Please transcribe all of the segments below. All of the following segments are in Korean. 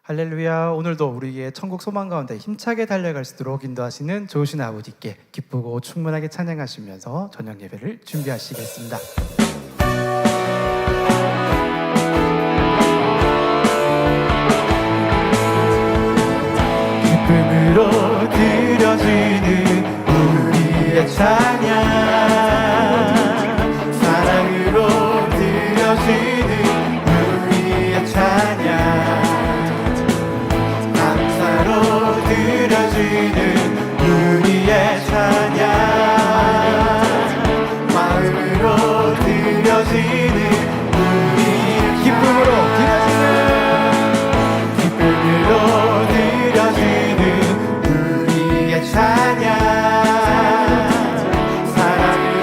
할렐루야. 오늘도 우리의 천국 소망 가운데 힘차게 달려갈 수 있도록 인도하시는 좋으신 아버지께 기쁘고 충만하게 찬양하시면서 저녁 예배를 준비하시겠습니다. 기쁨으로 드려지는 우리의 찬양, 사랑으로 드려지는 우리의 찬양, 감사로 드려지는 우리의 찬양, 마음으로 드려지는 우리의 기쁨으로 드려지는 우리의 찬양, 사랑으로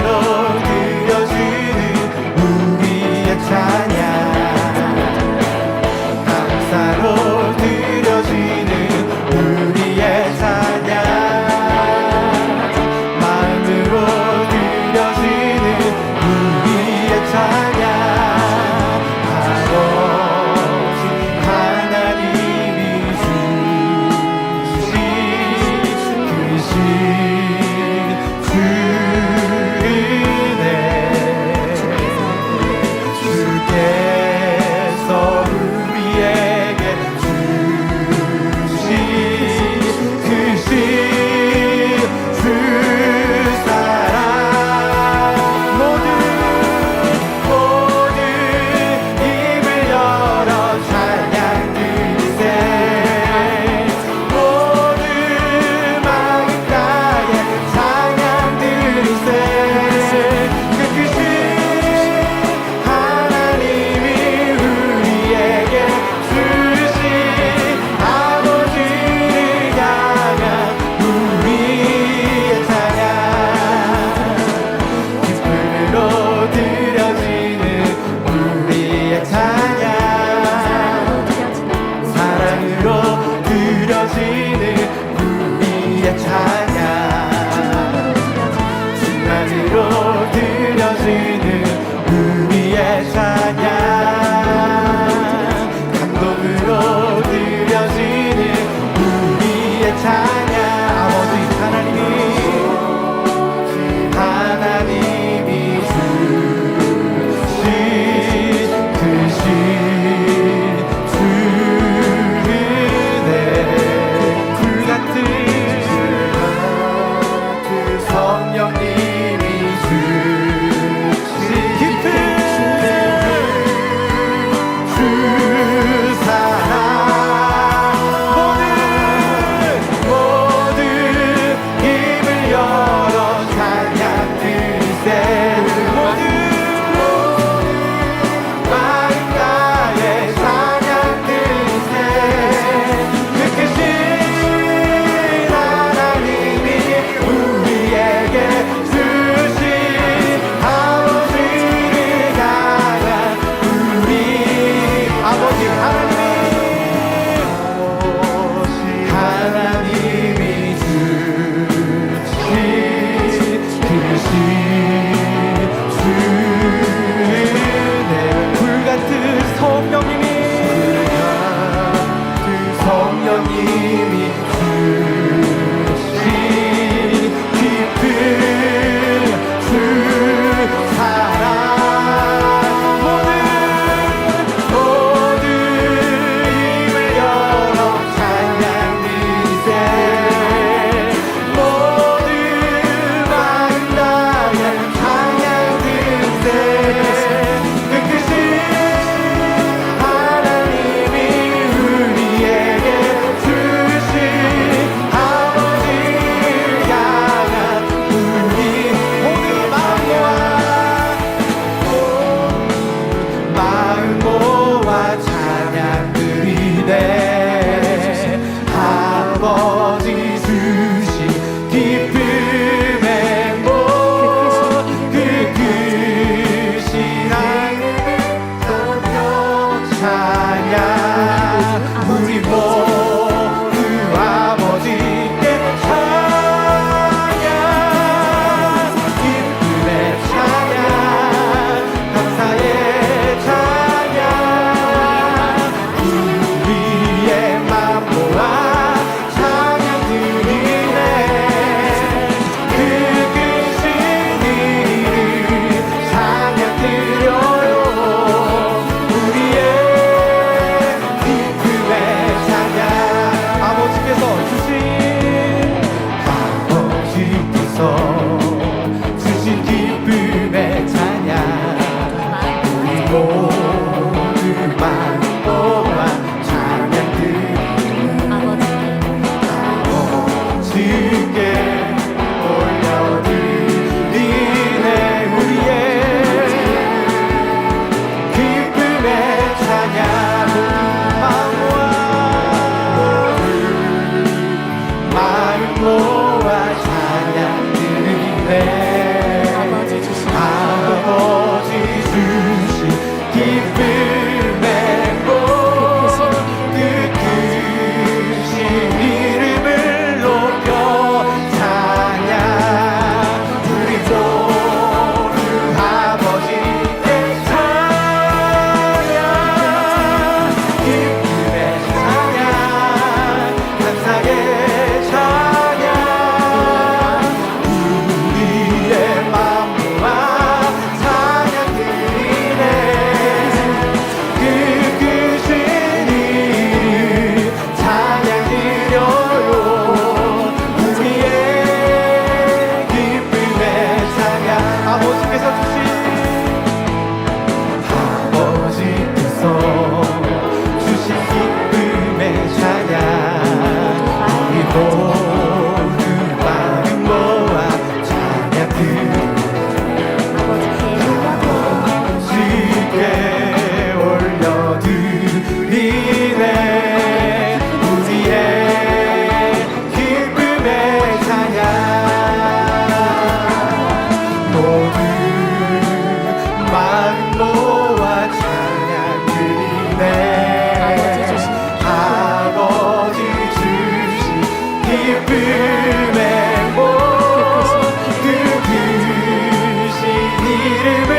기쁨의 모든 크신 이름을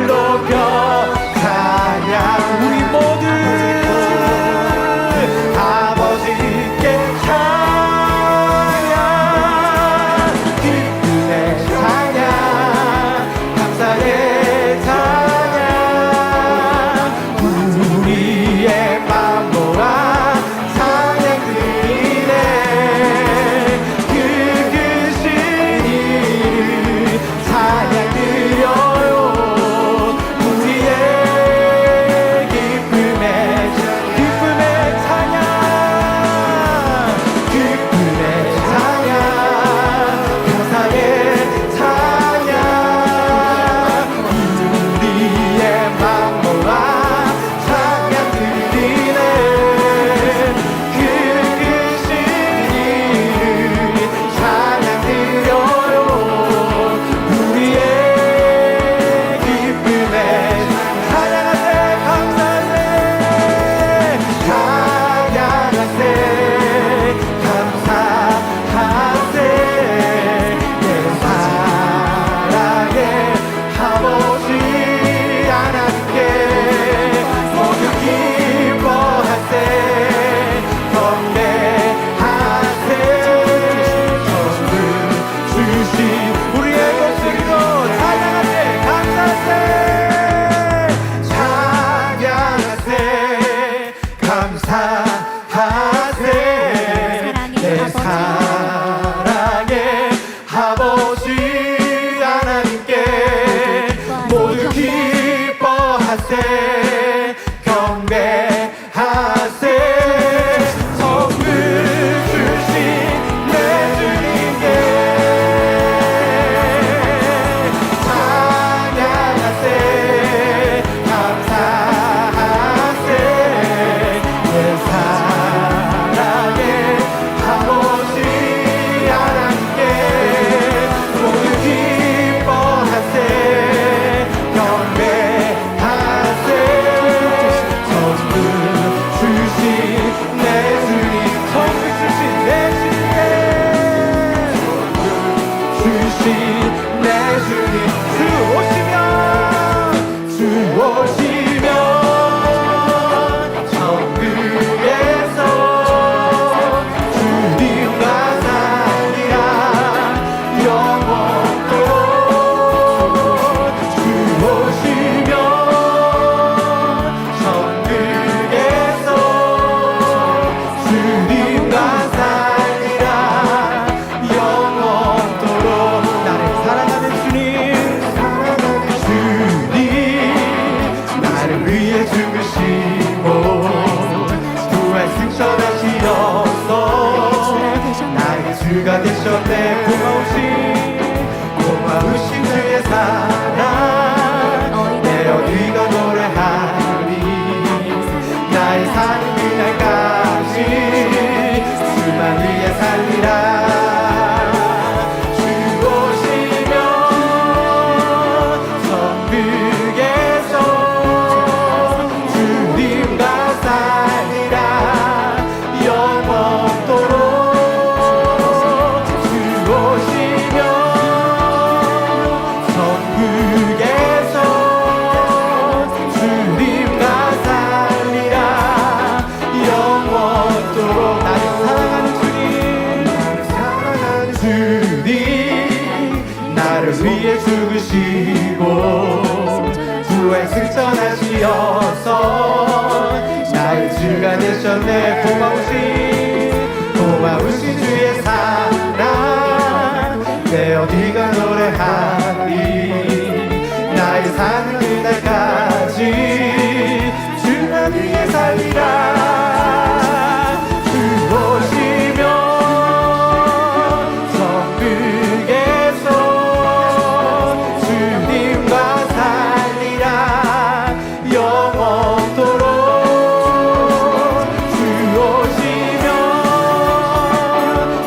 높여 찬양 우리 모두 아버지께 찬양 기쁨의 찬양 감사의 찬양 우리의 마음 모아 찬양 드리네 그 크신 이름 찬양 드려요 우리의 기쁨의 찬양 기쁨의 찬양 감사의 찬양 우리의 마음 모아 찬양 드리네 그 크신 이름 찬양 드려요 우리의 기쁨의 찬양하세 감사하세 찬양하세 감사하세 내 사랑의 아버지 하나님께 모두 기뻐하세 경배하세 전부 주신 우리의 목소리로 찬양하세 감사하세 찬양하세 감사하세 내 사랑의 아버지 하나님께 모두 기뻐하세 경배하세 선물 주신 내 주님께 찬양하세 감사하세 내 사랑의 아버지 하나님께 모두 기뻐하세 경배하세 전부 주신 내 주님 전부 주신 내 주님께 주신 내 주님 주 오시면 천국에서 주님과 살리라 영원토록 주 오시면 천국에서 주님과 살리라 영원토록 나를 사랑하는 주님 나를 위해 죽으시고 부활 승천하시어서 나의 주가 되셨네 고마우신 주의 사랑 내 어디가 노래하리 나의 사는 그날까지 주만 위해 살리라 주 오시면 천국에서 주님과 살리라 영원토록 주 오시면 천국에서 주님과 살리라 영원토록 나를 사랑하는 주님 나를 위해 죽으시고 부활 승천하시어서 나의 주가 되셨네 고마우신 주의 사랑 내 어디가 노래하리 나의 사는 그날까지 주만 위해 살리라 주 오시면 천국에서 주님과 살리라 영원토록 주 오시면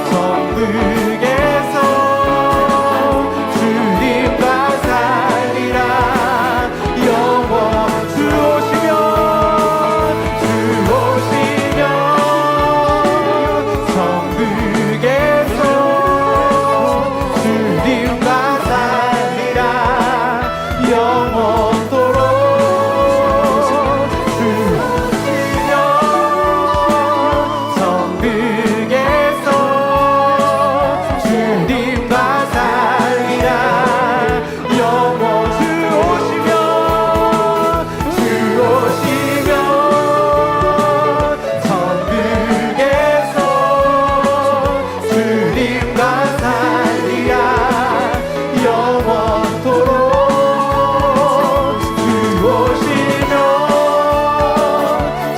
천국에서 주님과 살리라 영원토록 영원토록 주시며 천국에서 주님과 살리라 영원 주 오시며 천국에서 주님과 살리라 영원토록 주 오시며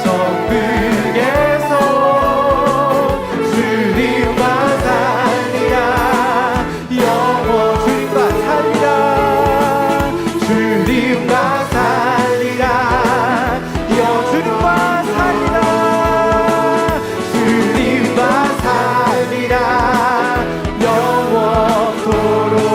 천국에서 주님과 살리라 영원 주님과 살리라 주님과 살리라 주님과 살리라 주님과 살리라 영원토록.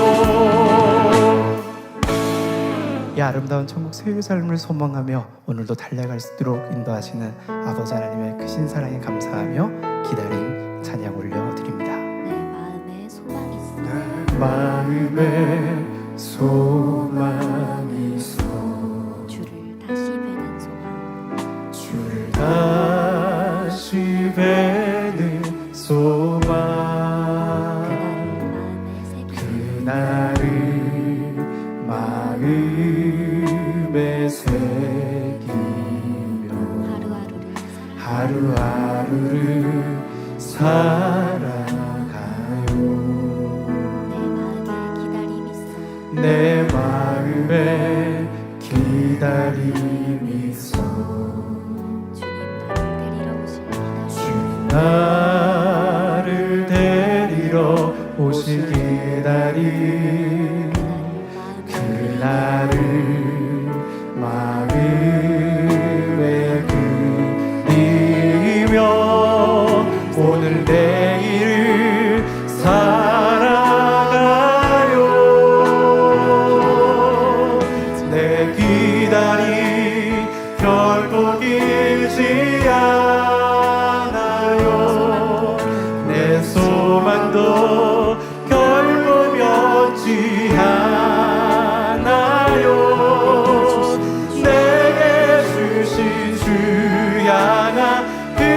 이 아름다운 천국 세계 삶을 소망하며 오늘도 달려갈 수 있도록 인도하시는 아버지 하나님의 크신 사랑에 감사하며 기다림 찬양 올려드립니다. 마음에 소망이 있어 주를 다시 뵈는 소망 그날을 마음에 새기며 하루하루를 살아가요. 내 마음에 기다림이 있어 주님 나를 데리러 오실 기다림 그날을 마음에 그리며 오늘 내일을 살아가요. 내 기다림 결코 길지 않아요. 내 소망도 결코 변치 않아요. 내게 주신 주 향한 그리움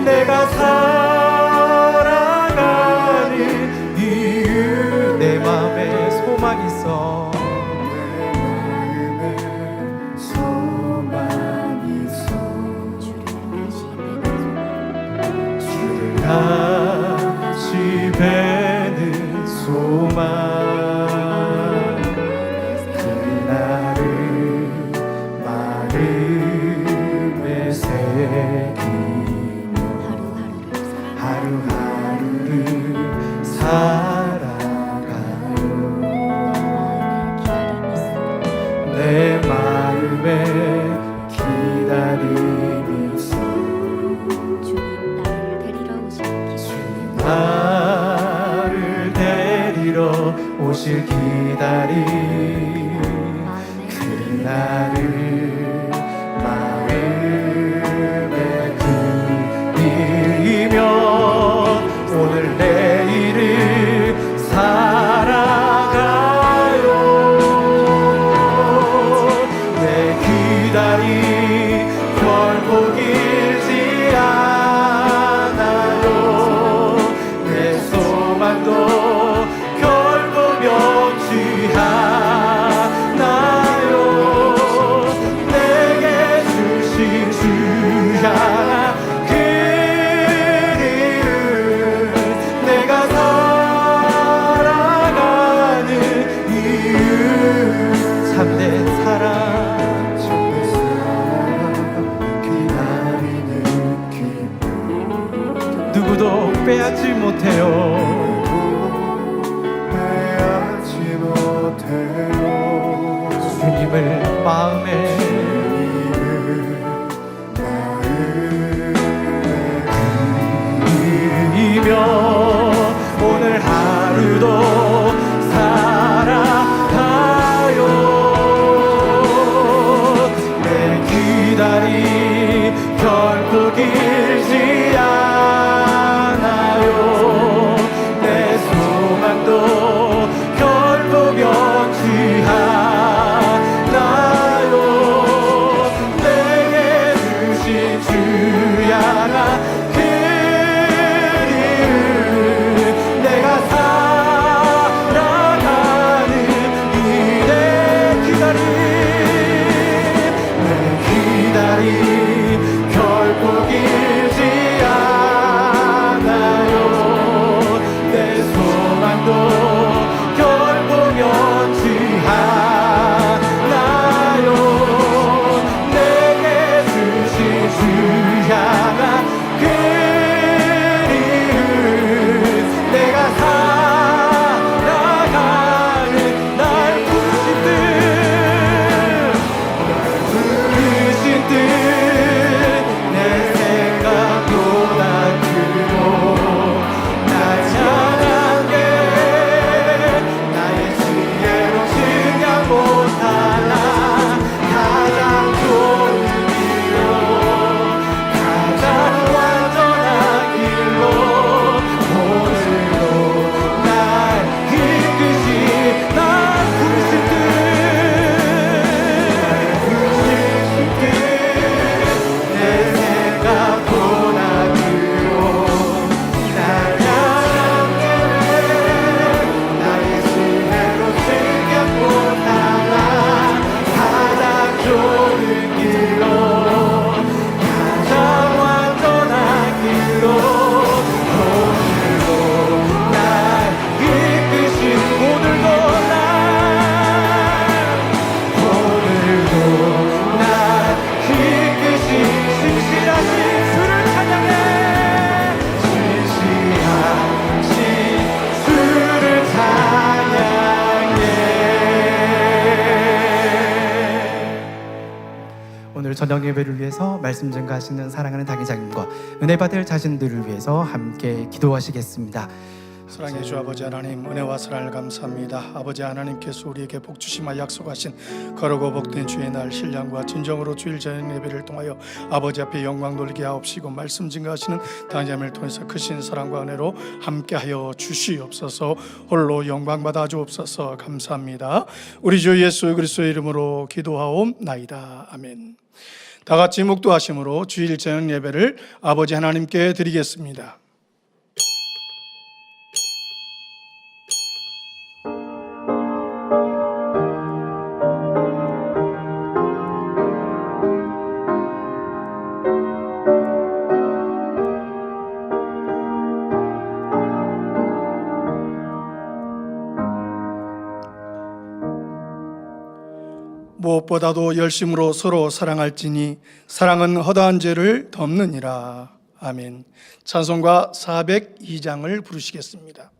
내가 살아가는 이유 내 마음에 소망이 있어 다시 뵈는 소망 그날을 마음에 새기며 하루하루를 살아가요. 내 마음에 기다림이 있어 나를 데리러 오실 기다림 그날을 마음에 그리며 오늘 내일을 살아가요. 내 기다림 결코 길지 않아요. 내 소망도 결코 변치 않아요. 내게 주신 주 향한 그리움 내가 살아가는 이유 참된 사랑 기다리는 기쁨 누구도 빼앗지 못해요. 빼앗지 못해요. 주님을 마음에 그리며 오늘 하루도 살아가요. 내 기다림 결코 길지 않아요. 내 소망도 결코 저녁 예배를 위해서 말씀 증가하시는 사랑하는 당회장님과 은혜 받을 자신들을 위해서 함께 기도하시겠습니다. 사랑의 주 아버지 하나님, 은혜와 사랑을 감사합니다. 아버지 하나님께서 우리에게 복 주시마 약속하신 거룩고 복된 주의 날 신랑과 진정으로 주일 저녁 예배를 통하여 아버지 앞에 영광 돌리게 하옵시고, 말씀 증거하시는 당자님을 통해서 크신 사랑과 은혜로 함께하여 주시옵소서. 홀로 영광 받아 주옵소서. 감사합니다. 우리 주 예수 그리스도의 이름으로 기도하옵나이다. 아멘. 다 같이 묵도하심으로 주일 저녁 예배를 아버지 하나님께 드리겠습니다. 무엇보다도 열심으로 서로 사랑할지니 사랑은 허다한 죄를 덮느니라. 아멘. 찬송가 402장을 부르시겠습니다.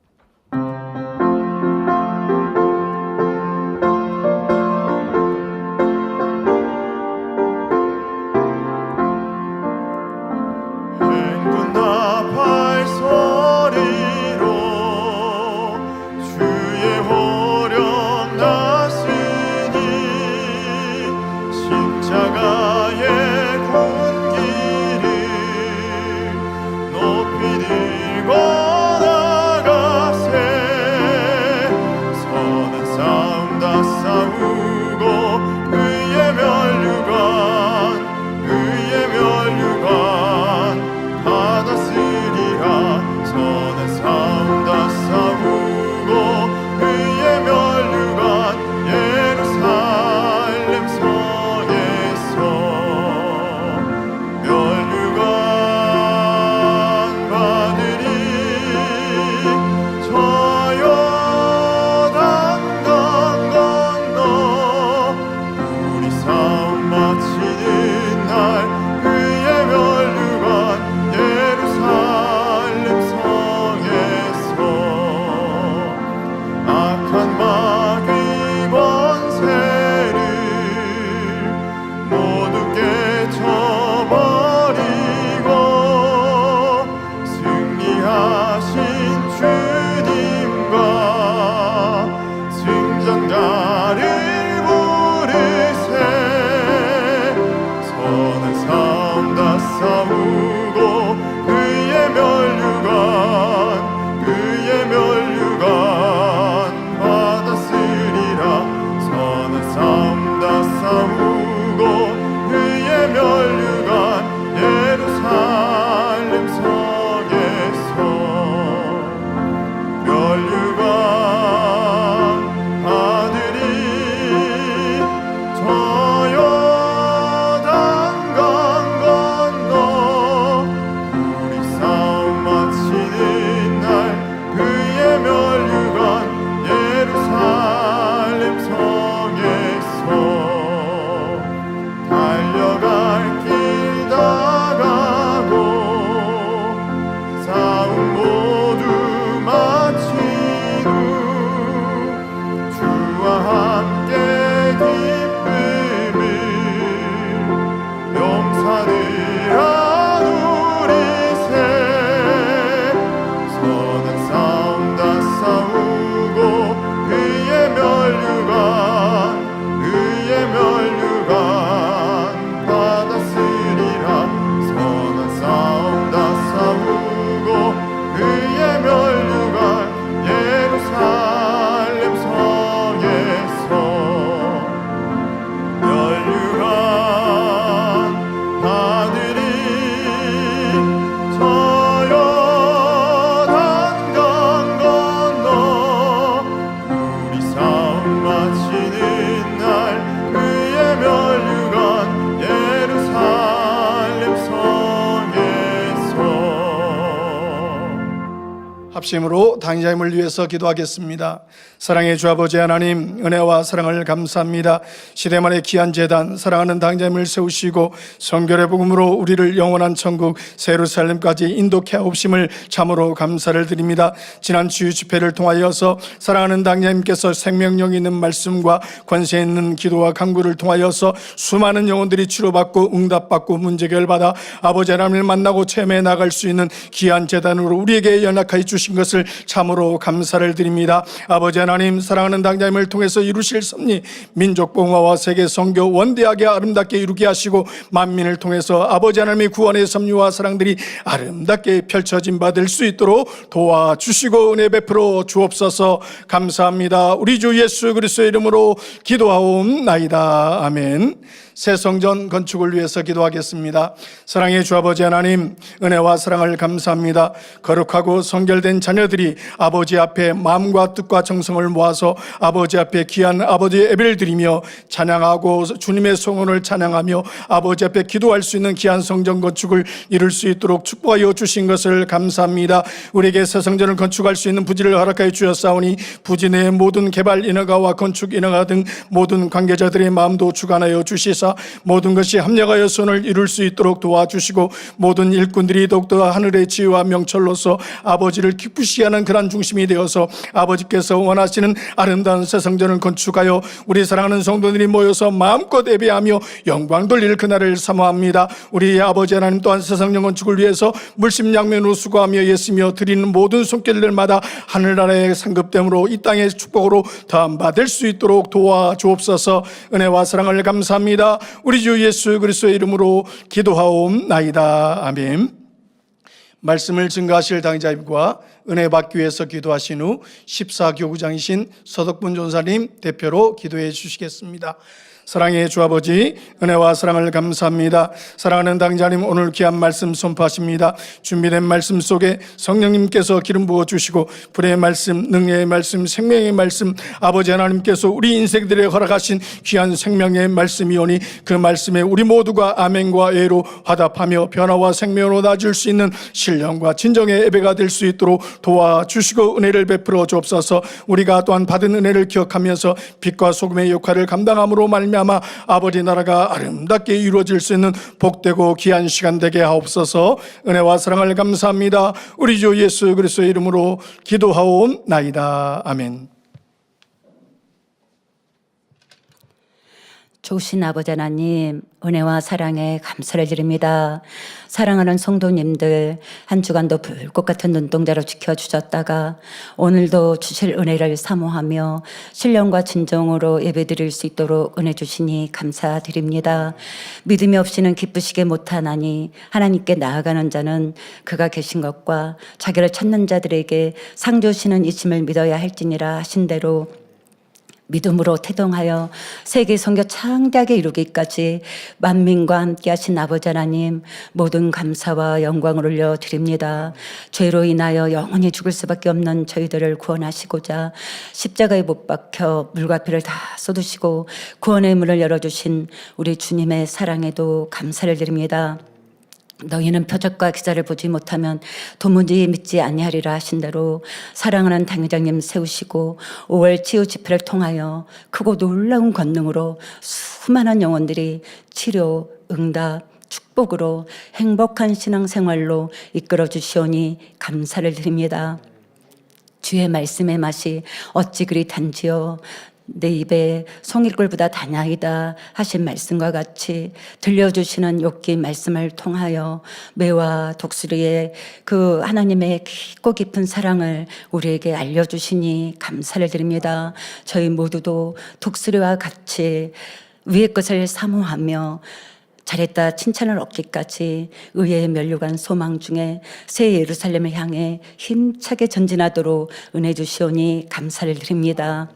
높이 들고 나가 합심으로 당자님을 위해서 기도하겠습니다. 사랑의 주 아버지 하나님, 은혜와 사랑을 감사합니다. 시대만의 귀한 재단, 사랑하는 당자님을 세우시고 성결의 복음으로 우리를 영원한 천국 예루살렘까지 인도케 하옵심을 참으로 감사를 드립니다. 지난 주유 집회를 통하여서 사랑하는 당자님께서 생명력 있는 말씀과 권세 있는 기도와 간구를 통하여서 수많은 영혼들이 치료받고 응답받고 문제결받아 아버지 하나님을 만나고 체험해 나갈 수 있는 귀한 재단으로 우리에게 연락하여 주신 것을 참으로 감사를 드립니다. 아버지 하나님, 사랑하는 당자님을 통해서 이루실 섭리, 민족 봉화와 세계 선교 원대하게 아름답게 이루게 하시고 만민을 통해서 아버지 하나님의 구원의 섭리와 사랑들이 아름답게 펼쳐진 바 될 수 있도록 도와주시고 은혜 베풀어 주옵소서. 감사합니다. 우리 주 예수 그리스도의 이름으로 기도하옵나이다. 아멘. 새 성전 건축을 위해서 기도하겠습니다. 사랑의 주 아버지 하나님, 은혜와 사랑을 감사합니다. 거룩하고 성결된 자녀들이 아버지 앞에 마음과 뜻과 정성을 모아서 아버지 앞에 귀한 아버지의 예배를 드리며 찬양하고 주님의 성원을 찬양하며 아버지 앞에 기도할 수 있는 귀한 성전 건축을 이룰 수 있도록 축복하여 주신 것을 감사합니다. 우리에게 새 성전을 건축할 수 있는 부지를 허락하여 주셨사오니 부지 내의 모든 개발 인허가와 건축 인허가 등 모든 관계자들의 마음도 주관하여 주시사 모든 것이 합력하여 선을 이룰 수 있도록 도와주시고 모든 일꾼들이 더욱더 하늘의 지혜와 명철로서 아버지를 기쁘시게 하는 그런 중심이 되어서 아버지께서 원하시는 아름다운 새 성전을 건축하여 우리 사랑하는 성도들이 모여서 마음껏 예배하며 영광 돌릴 그날을 사모합니다. 우리 아버지 하나님 또한 새 성전 건축을 위해서 물심양면으로 수고하며 애쓰며 드리는 모든 손길들마다 하늘나라의 상급됨으로 이 땅의 축복으로 더함 받을 수 있도록 도와주옵소서. 은혜와 사랑을 감사합니다. 우리 주 예수 그리스도의 이름으로 기도하옵나이다. 아멘. 말씀을 증거하실 당자님과 은혜 받기 위해서 기도하신 후 14교구장이신 서덕분 전사님 대표로 기도해 주시겠습니다. 사랑의 주 아버지, 은혜와 사랑을 감사합니다. 사랑하는 당자님, 오늘 귀한 말씀 선포하십니다. 준비된 말씀 속에 성령님께서 기름 부어주시고 불의 말씀, 능력의 말씀, 생명의 말씀, 아버지 하나님께서 우리 인생들에 허락하신 귀한 생명의 말씀이오니 그 말씀에 우리 모두가 아멘과 예로 화답하며 변화와 생명으로 나아질 수 있는 신령과 진정의 예배가 될 수 있도록 도와주시고 은혜를 베풀어 주옵소서. 우리가 또한 받은 은혜를 기억하면서 빛과 소금의 역할을 감당함으로 말미암아 아버지 나라가 아름답게 이루어질 수 있는 복되고 귀한 시간 되게 하옵소서. 은혜와 사랑을 감사합니다. 우리 주 예수 그리스도의 이름으로 기도하옵나이다. 아멘. 좋으신 아버지 하나님, 은혜와 사랑에 감사를 드립니다. 사랑하는 성도님들, 한 주간도 불꽃 같은 눈동자로 지켜주셨다가 오늘도 주실 은혜를 사모하며 신령과 진정으로 예배드릴 수 있도록 은혜 주시니 감사드립니다. 믿음이 없이는 기쁘시게 못하나니 하나님께 나아가는 자는 그가 계신 것과 자기를 찾는 자들에게 상 주시는 이심을 믿어야 할지니라 하신 대로 믿음으로 태동하여 세계 선교 창대하게 이루기까지 만민과 함께 하신 아버지 하나님, 모든 감사와 영광을 올려드립니다. 죄로 인하여 영원히 죽을 수밖에 없는 저희들을 구원하시고자 십자가에 못 박혀 물과 피를 다 쏟으시고 구원의 문을 열어주신 우리 주님의 사랑에도 감사를 드립니다. 너희는 표적과 기사를 보지 못하면 도무지 믿지 아니하리라 하신 대로 사랑하는 당회장님 세우시고 5월 치유 집회를 통하여 크고 놀라운 권능으로 수많은 영혼들이 치료, 응답, 축복으로 행복한 신앙생활로 이끌어 주시오니 감사를 드립니다. 주의 말씀의 맛이 어찌 그리 단지요, 내 입에 송이꿀보다 다냐이다 하신 말씀과 같이 들려주시는 욥기 말씀을 통하여 매와 독수리의 그 하나님의 깊고 깊은 사랑을 우리에게 알려주시니 감사를 드립니다. 저희 모두도 독수리와 같이 위의 것을 사모하며 잘했다 칭찬을 얻기까지 의의 면류관 소망 중에 새 예루살렘을 향해 힘차게 전진하도록 은혜 주시오니 감사를 드립니다.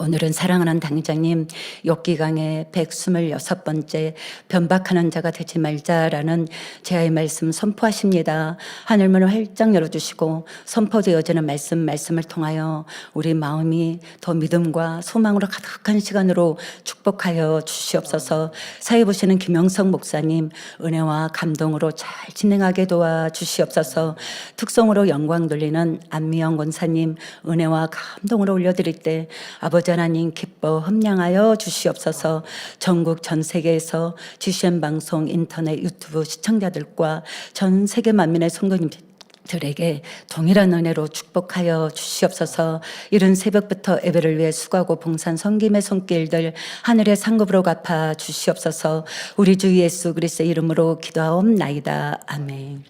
오늘은 사랑하는 당장님 욥기강의 126번째 변박하는 자가 되지 말자라는 제아의 말씀 선포하십니다. 하늘문을 활짝 열어주시고 선포되어지는 말씀을 통하여 우리 마음이 더 믿음과 소망으로 가득한 시간으로 축복하여 주시옵소서. 사회 보시는 김영석 목사님 은혜와 감동으로 잘 진행하게 도와주시옵소서. 특성으로 영광 돌리는 안미영 권사님 은혜와 감동으로 올려드릴 때 아버지 하나님 기뻐 흠량하여 주시옵소서. 전국 전 세계에서 GCN 방송 인터넷 유튜브 시청자들과 전 세계 만민의 성도님들에게 동일한 은혜로 축복하여 주시옵소서. 이른 새벽부터 예배를 위해 수고하고 봉산 섬김의 손길들 하늘의 상급으로 갚아 주시옵소서. 우리 주 예수 그리스도의 이름으로 기도하옵나이다. 아멘.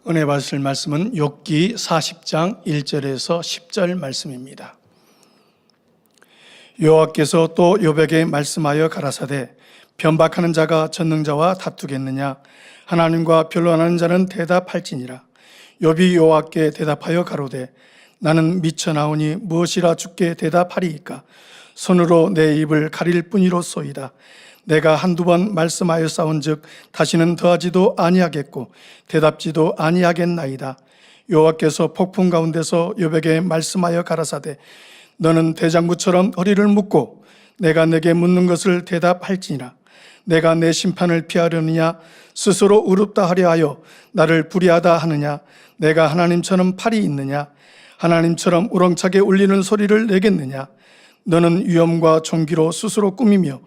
은혜 받으실 말씀은 욥기 40장 1절에서 10절 말씀입니다. 여호와께서 또 욥에게 말씀하여 가라사대 변박하는 자가 전능자와 다투겠느냐 하나님과 변론하는 자는 대답할지니라. 욥이 여호와께 대답하여 가로되 나는 미쳐나오니 무엇이라 주께 대답하리이까. 손으로 내 입을 가릴 뿐이로소이다. 내가 한두 번 말씀하여 싸운즉 다시는 더하지도 아니하겠고 대답지도 아니하겠나이다. 여호와께서 폭풍 가운데서 욥에게 말씀하여 가라사대 너는 대장부처럼 허리를 묶고 내가 내게 묻는 것을 대답할지니라. 내가 내 심판을 피하려느냐 스스로 의롭다 하려 하여 나를 불의하다 하느냐. 내가 하나님처럼 팔이 있느냐 하나님처럼 우렁차게 울리는 소리를 내겠느냐. 너는 위엄과 존귀로 스스로 꾸미며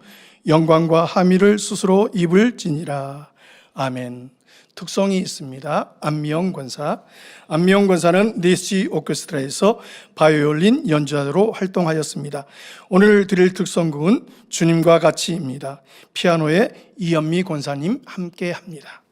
영광과 함의를 스스로 입을지니라. 아멘. 특성이 있습니다. 안미영 권사. 안미영 권사는 니시 오케스트라에서 바이올린 연주자로 활동하였습니다. 오늘 드릴 특성곡은 주님과 같이입니다. 피아노에 이연미 권사님 함께합니다.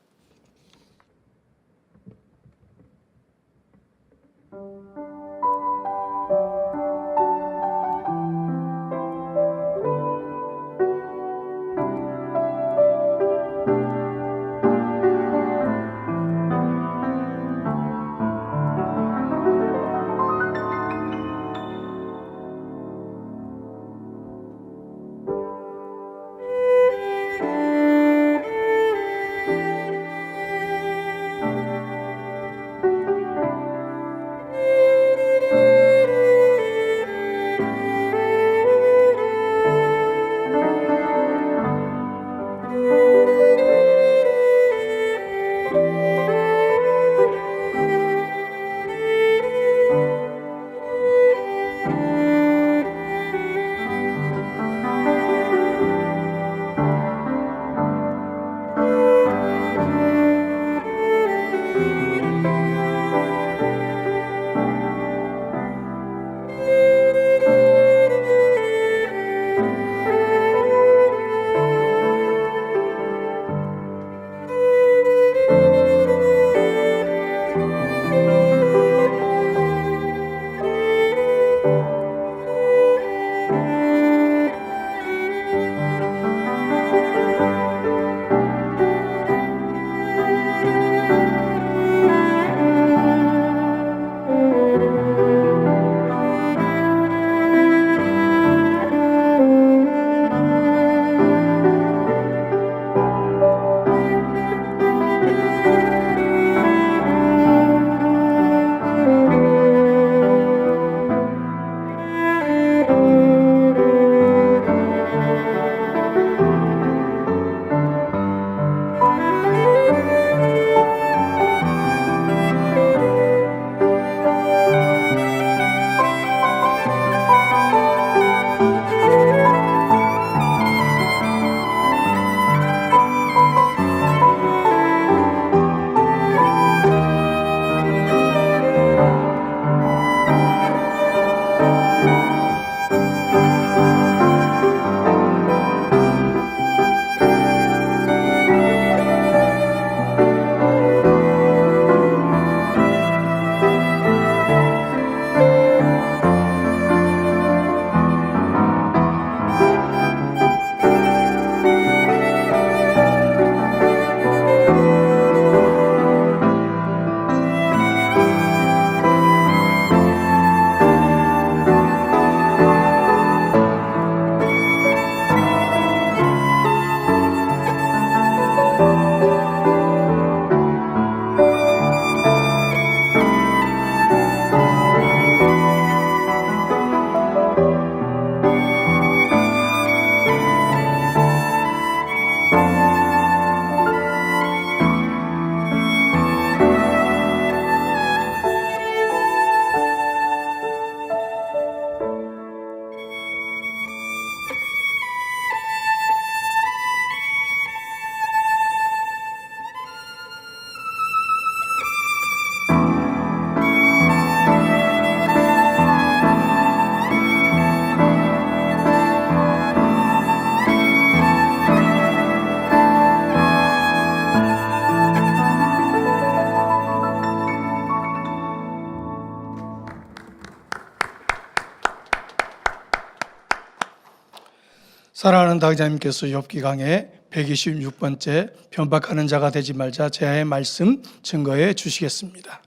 사랑하는 당자님께서 욥기 강의 126번째 변박하는 자가 되지 말자 제하의 말씀 증거해 주시겠습니다.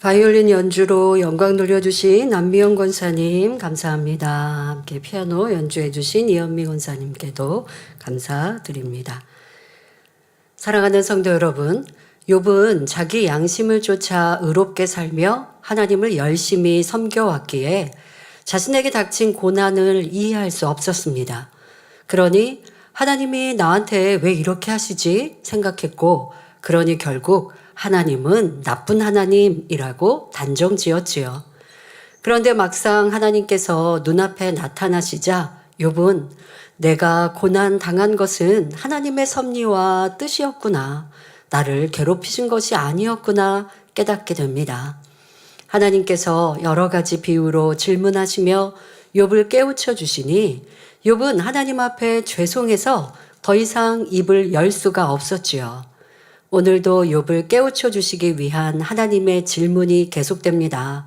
바이올린 연주로 영광 돌려주신 남미영 권사님 감사합니다. 함께 피아노 연주해 주신 이현미 권사님께도 감사드립니다. 사랑하는 성도 여러분, 욥은 자기 양심을 쫓아 의롭게 살며 하나님을 열심히 섬겨왔기에 자신에게 닥친 고난을 이해할 수 없었습니다. 그러니 하나님이 나한테 왜 이렇게 하시지 생각했고, 그러니 결국 하나님은 나쁜 하나님이라고 단정 지었지요. 그런데 막상 하나님께서 눈앞에 나타나시자 욥은 내가 고난 당한 것은 하나님의 섭리와 뜻이었구나, 나를 괴롭히신 것이 아니었구나 깨닫게 됩니다. 하나님께서 여러 가지 비유로 질문하시며 욥을 깨우쳐 주시니 욥은 하나님 앞에 죄송해서 더 이상 입을 열 수가 없었지요. 오늘도 욥을 깨우쳐 주시기 위한 하나님의 질문이 계속됩니다.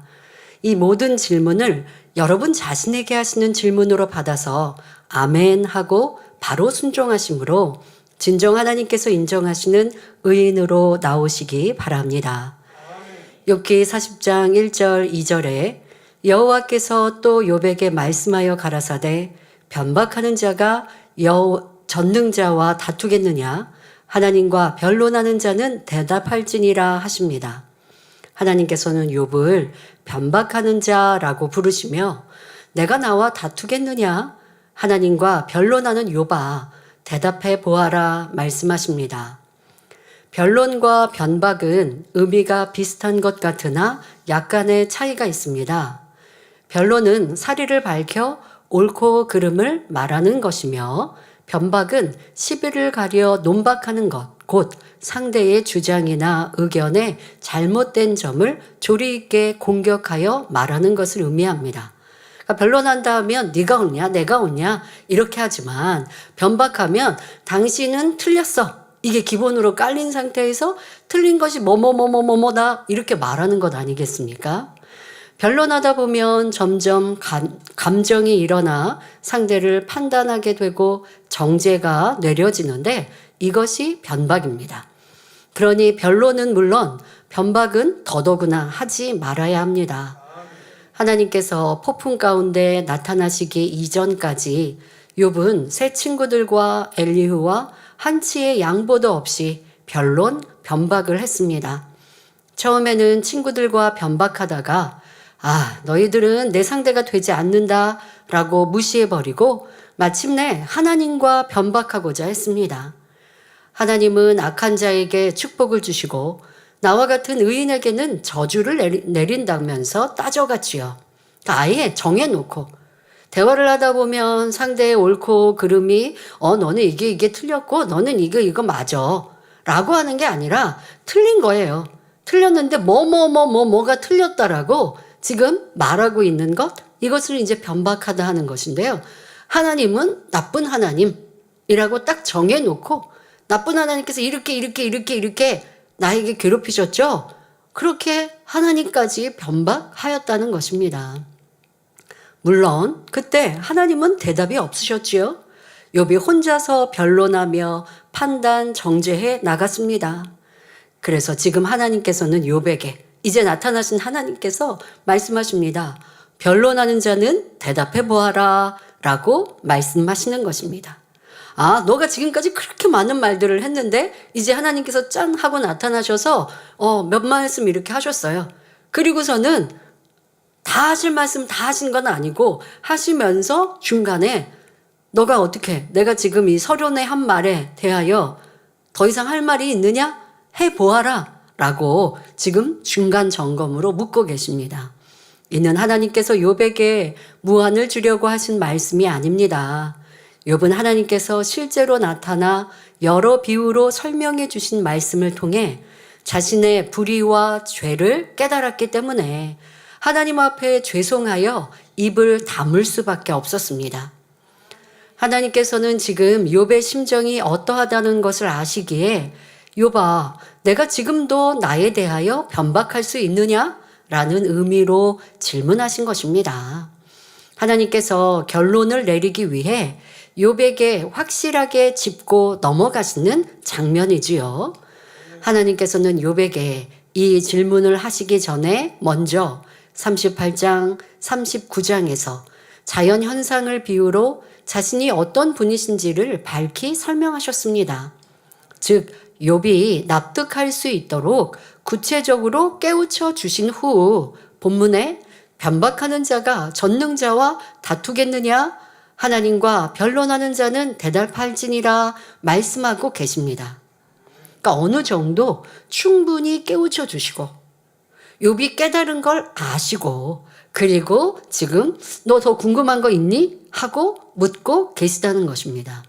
이 모든 질문을 여러분 자신에게 하시는 질문으로 받아서 아멘 하고 바로 순종하심으로 진정 하나님께서 인정하시는 의인으로 나오시기 바랍니다. 욥기 40장 1절 2절에 여호와께서 또 욥에게 말씀하여 가라사대 변박하는 자가 전능자와 다투겠느냐, 하나님과 변론하는 자는 대답할지니라 하십니다. 하나님께서는 욥을 변박하는 자라고 부르시며 내가 나와 다투겠느냐, 하나님과 변론하는 욥아 대답해 보아라 말씀하십니다. 변론과 변박은 의미가 비슷한 것 같으나 약간의 차이가 있습니다. 변론은 사리를 밝혀 옳고 그름을 말하는 것이며, 변박은 시비를 가려 논박하는 것, 곧 상대의 주장이나 의견에 잘못된 점을 조리 있게 공격하여 말하는 것을 의미합니다. 그러니까 변론한다 하면 네가 옳냐 내가 옳냐 이렇게 하지만, 변박하면 당신은 틀렸어, 이게 기본으로 깔린 상태에서 틀린 것이 뭐뭐뭐뭐뭐다 이렇게 말하는 것 아니겠습니까? 변론하다 보면 점점 감정이 일어나 상대를 판단하게 되고 정죄가 내려지는데 이것이 변박입니다. 그러니 변론은 물론 변박은 더더구나 하지 말아야 합니다. 하나님께서 폭풍 가운데 나타나시기 이전까지 욥은 새 친구들과 엘리후와 한치의 양보도 없이 변론, 변박을 했습니다. 처음에는 친구들과 변박하다가 너희들은 내 상대가 되지 않는다 라고 무시해버리고 마침내 하나님과 변박하고자 했습니다. 하나님은 악한 자에게 축복을 주시고 나와 같은 의인에게는 저주를 내린다면서 따져갔지요. 아예 정해놓고 대화를 하다 보면 상대의 옳고 그름이 너는 이게 틀렸고 너는 이거 맞아 라고 하는 게 아니라 틀린 거예요. 틀렸는데 뭐가 틀렸다라고 지금 말하고 있는 것, 이것을 이제 변박하다 하는 것인데요. 하나님은 나쁜 하나님이라고 딱 정해놓고 나쁜 하나님께서 이렇게 나에게 괴롭히셨죠? 그렇게 하나님까지 변박하였다는 것입니다. 물론 그때 하나님은 대답이 없으셨지요. 욥이 혼자서 변론하며 판단, 정죄해 나갔습니다. 그래서 지금 하나님께서는 욥에게 이제 나타나신 하나님께서 말씀하십니다. 변론하는 자는 대답해 보아라 라고 말씀하시는 것입니다. 너가 지금까지 그렇게 많은 말들을 했는데 이제 하나님께서 짠 하고 나타나셔서 몇 말씀 이렇게 하셨어요. 그리고서는 다 하실 말씀 다 하신 건 아니고 하시면서 중간에 너가 어떻게 내가 지금 이 서론의 한 말에 대하여 더 이상 할 말이 있느냐? 해보아라 라고 지금 중간 점검으로 묻고 계십니다. 이는 하나님께서 욥에게 무한을 주려고 하신 말씀이 아닙니다. 욥은 하나님께서 실제로 나타나 여러 비유로 설명해 주신 말씀을 통해 자신의 불의와 죄를 깨달았기 때문에 하나님 앞에 죄송하여 입을 다물 수밖에 없었습니다. 하나님께서는 지금 욥의 심정이 어떠하다는 것을 아시기에 욥아, 내가 지금도 나에 대하여 변박할 수 있느냐? 라는 의미로 질문하신 것입니다. 하나님께서 결론을 내리기 위해 욥에게 확실하게 짚고 넘어가시는 장면이지요. 하나님께서는 욥에게 이 질문을 하시기 전에 먼저 38장, 39장에서 자연 현상을 비유로 자신이 어떤 분이신지를 밝히 설명하셨습니다. 즉 욥이 납득할 수 있도록 구체적으로 깨우쳐 주신 후 본문에 변박하는 자가 전능자와 다투겠느냐? 하나님과 변론하는 자는 대답할지니라 말씀하고 계십니다. 그러니까 어느 정도 충분히 깨우쳐 주시고 욥이 깨달은 걸 아시고 그리고 지금 너 더 궁금한 거 있니? 하고 묻고 계시다는 것입니다.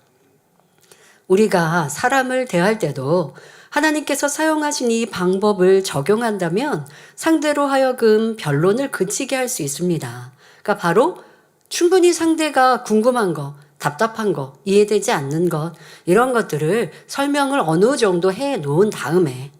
우리가 사람을 대할 때도 하나님께서 사용하신 이 방법을 적용한다면 상대로 하여금 변론을 그치게 할 수 있습니다. 그러니까 바로 충분히 상대가 궁금한 거, 답답한 거, 이해되지 않는 것 이런 것들을 설명을 어느 정도 해 놓은 다음에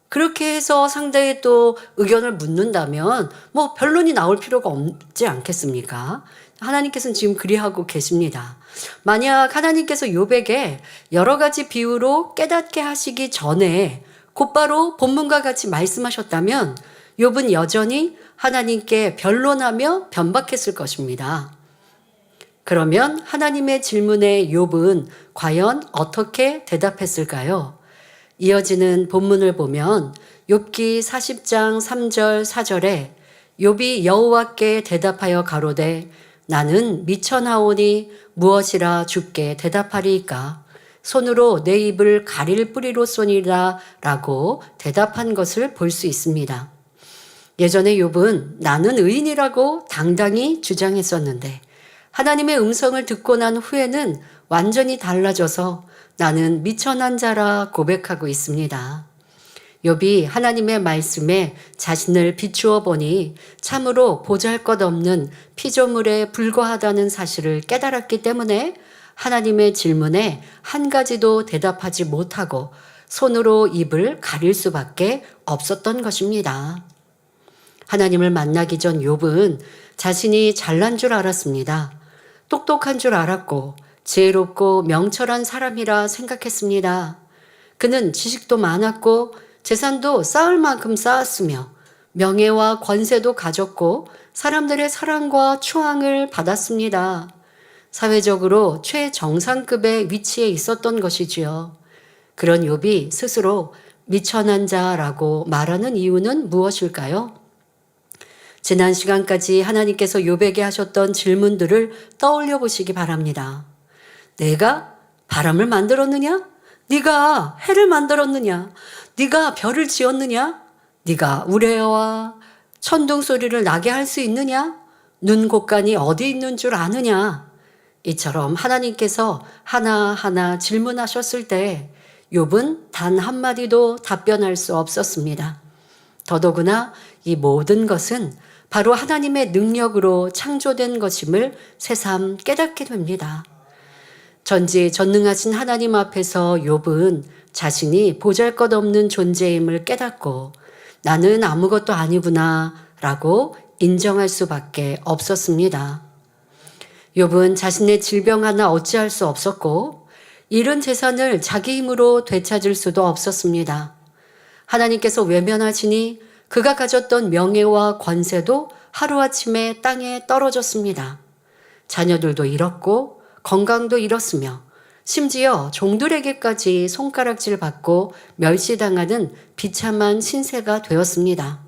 그렇게 해서 상대의 또 의견을 묻는다면 뭐 변론이 나올 필요가 없지 않겠습니까? 하나님께서는 지금 그리하고 계십니다. 만약 하나님께서 욥에게 여러 가지 비유로 깨닫게 하시기 전에 곧바로 본문과 같이 말씀하셨다면 욥은 여전히 하나님께 변론하며 변박했을 것입니다. 그러면 하나님의 질문에 욥은 과연 어떻게 대답했을까요? 이어지는 본문을 보면 욥기 40장 3절 4절에 욥이 여호와께 대답하여 가로되 나는 미쳐나오니 무엇이라 주께 대답하리이까 손으로 내 입을 가릴 뿌리로소니라 라고 대답한 것을 볼 수 있습니다. 예전에 욥은 나는 의인이라고 당당히 주장했었는데 하나님의 음성을 듣고 난 후에는 완전히 달라져서 나는 미천한 자라 고백하고 있습니다. 욥이 하나님의 말씀에 자신을 비추어 보니 참으로 보잘것없는 피조물에 불과하다는 사실을 깨달았기 때문에 하나님의 질문에 한 가지도 대답하지 못하고 손으로 입을 가릴 수밖에 없었던 것입니다. 하나님을 만나기 전 욥은 자신이 잘난 줄 알았습니다. 똑똑한 줄 알았고 지혜롭고 명철한 사람이라 생각했습니다. 그는 지식도 많았고 재산도 쌓을 만큼 쌓았으며 명예와 권세도 가졌고 사람들의 사랑과 추앙을 받았습니다. 사회적으로 최정상급의 위치에 있었던 것이지요. 그런 욥이 스스로 미천한 자라고 말하는 이유는 무엇일까요? 지난 시간까지 하나님께서 욥에게 하셨던 질문들을 떠올려 보시기 바랍니다. 내가 바람을 만들었느냐? 네가 해를 만들었느냐? 네가 별을 지었느냐? 네가 우레와 천둥 소리를 나게 할 수 있느냐? 눈 곳간이 어디 있는 줄 아느냐? 이처럼 하나님께서 하나하나 질문하셨을 때 욥은 단 한마디도 답변할 수 없었습니다. 더더구나 이 모든 것은 바로 하나님의 능력으로 창조된 것임을 새삼 깨닫게 됩니다. 전지전능하신 하나님 앞에서 욥은 자신이 보잘것없는 존재임을 깨닫고 나는 아무것도 아니구나 라고 인정할 수밖에 없었습니다. 욥은 자신의 질병 하나 어찌할 수 없었고 잃은 재산을 자기 힘으로 되찾을 수도 없었습니다. 하나님께서 외면하시니 그가 가졌던 명예와 권세도 하루아침에 땅에 떨어졌습니다. 자녀들도 잃었고 건강도 잃었으며 심지어 종들에게까지 손가락질 받고 멸시당하는 비참한 신세가 되었습니다.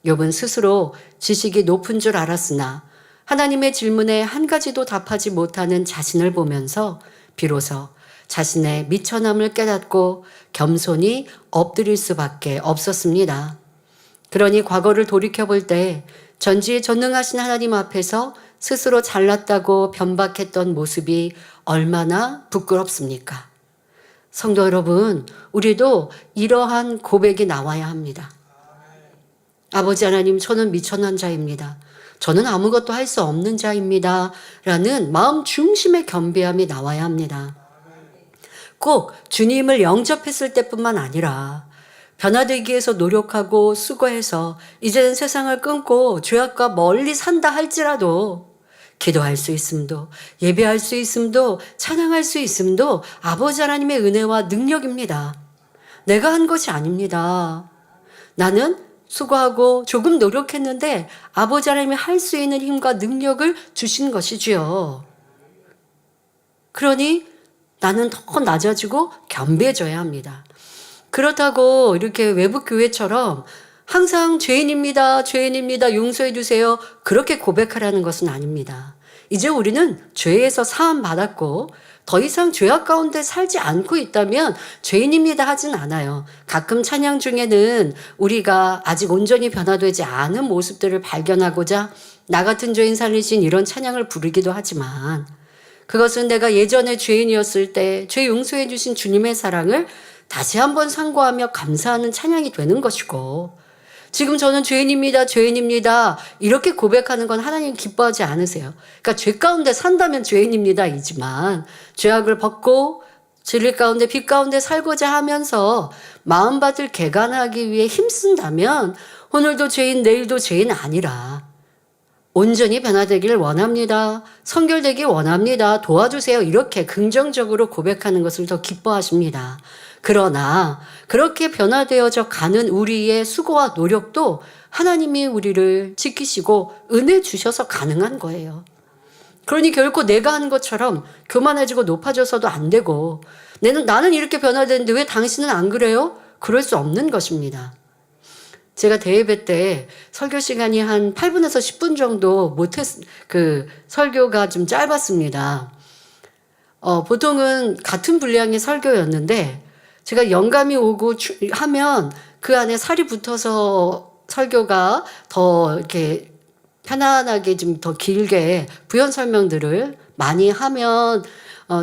욥은 스스로 지식이 높은 줄 알았으나 하나님의 질문에 한 가지도 답하지 못하는 자신을 보면서 비로소 자신의 미천함을 깨닫고 겸손히 엎드릴 수밖에 없었습니다. 그러니 과거를 돌이켜볼 때 전지전능하신 하나님 앞에서 스스로 잘났다고 변박했던 모습이 얼마나 부끄럽습니까? 성도 여러분, 우리도 이러한 고백이 나와야 합니다. 아버지 하나님, 저는 미천한 자입니다. 저는 아무것도 할 수 없는 자입니다. 라는 마음 중심의 겸비함이 나와야 합니다. 꼭 주님을 영접했을 때뿐만 아니라 변화되기 위해서 노력하고 수고해서 이제는 세상을 끊고 죄악과 멀리 산다 할지라도 기도할 수 있음도, 예배할 수 있음도, 찬양할 수 있음도 아버지 하나님의 은혜와 능력입니다. 내가 한 것이 아닙니다. 나는 수고하고 조금 노력했는데 아버지 하나님이 할 수 있는 힘과 능력을 주신 것이지요. 그러니 나는 더 낮아지고 겸비해져야 합니다. 그렇다고 이렇게 외부 교회처럼 항상 죄인입니다, 죄인입니다, 용서해 주세요, 그렇게 고백하라는 것은 아닙니다. 이제 우리는 죄에서 사함 받았고 더 이상 죄악 가운데 살지 않고 있다면 죄인입니다 하진 않아요. 가끔 찬양 중에는 우리가 아직 온전히 변화되지 않은 모습들을 발견하고자 나 같은 죄인 살리신 이런 찬양을 부르기도 하지만, 그것은 내가 예전에 죄인이었을 때 죄 용서해 주신 주님의 사랑을 다시 한번 상고하며 감사하는 찬양이 되는 것이고, 지금 저는 죄인입니다, 죄인입니다 이렇게 고백하는 건 하나님 기뻐하지 않으세요. 그러니까 죄 가운데 산다면 죄인입니다 이지만, 죄악을 벗고 진리 가운데 빛 가운데 살고자 하면서 마음밭을 개간하기 위해 힘쓴다면 오늘도 죄인, 내일도 죄인 아니라 온전히 변화되기를 원합니다, 성결되기 원합니다, 도와주세요, 이렇게 긍정적으로 고백하는 것을 더 기뻐하십니다. 그러나 그렇게 변화되어져 가는 우리의 수고와 노력도 하나님이 우리를 지키시고 은혜 주셔서 가능한 거예요. 그러니 결코 내가 한 것처럼 교만해지고 높아져서도 안 되고, 나는 이렇게 변화되는데 왜 당신은 안 그래요? 그럴 수 없는 것입니다. 제가 대예배 때 설교 시간이 한 8분에서 10분 정도 설교가 좀 짧았습니다. 보통은 같은 분량의 설교였는데 제가 영감이 오고 하면 그 안에 살이 붙어서 설교가 더 이렇게 편안하게 좀 더 길게 부연 설명들을 많이 하면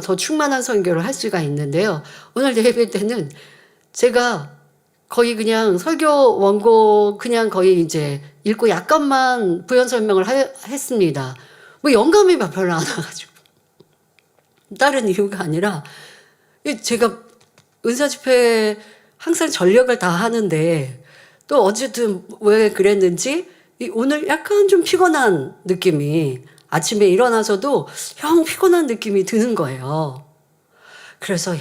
더 충만한 설교를 할 수가 있는데요. 오늘 예배 때는 제가 거의 그냥 설교 원고 그냥 거의 이제 읽고 약간만 부연 설명을 했습니다. 뭐 영감이 별로 안 와가지고. 다른 이유가 아니라 제가 은사 집회 항상 전력을 다 하는데 또 어쨌든 왜 그랬는지 오늘 약간 좀 피곤한 느낌이, 아침에 일어나서도 형 피곤한 느낌이 드는 거예요. 그래서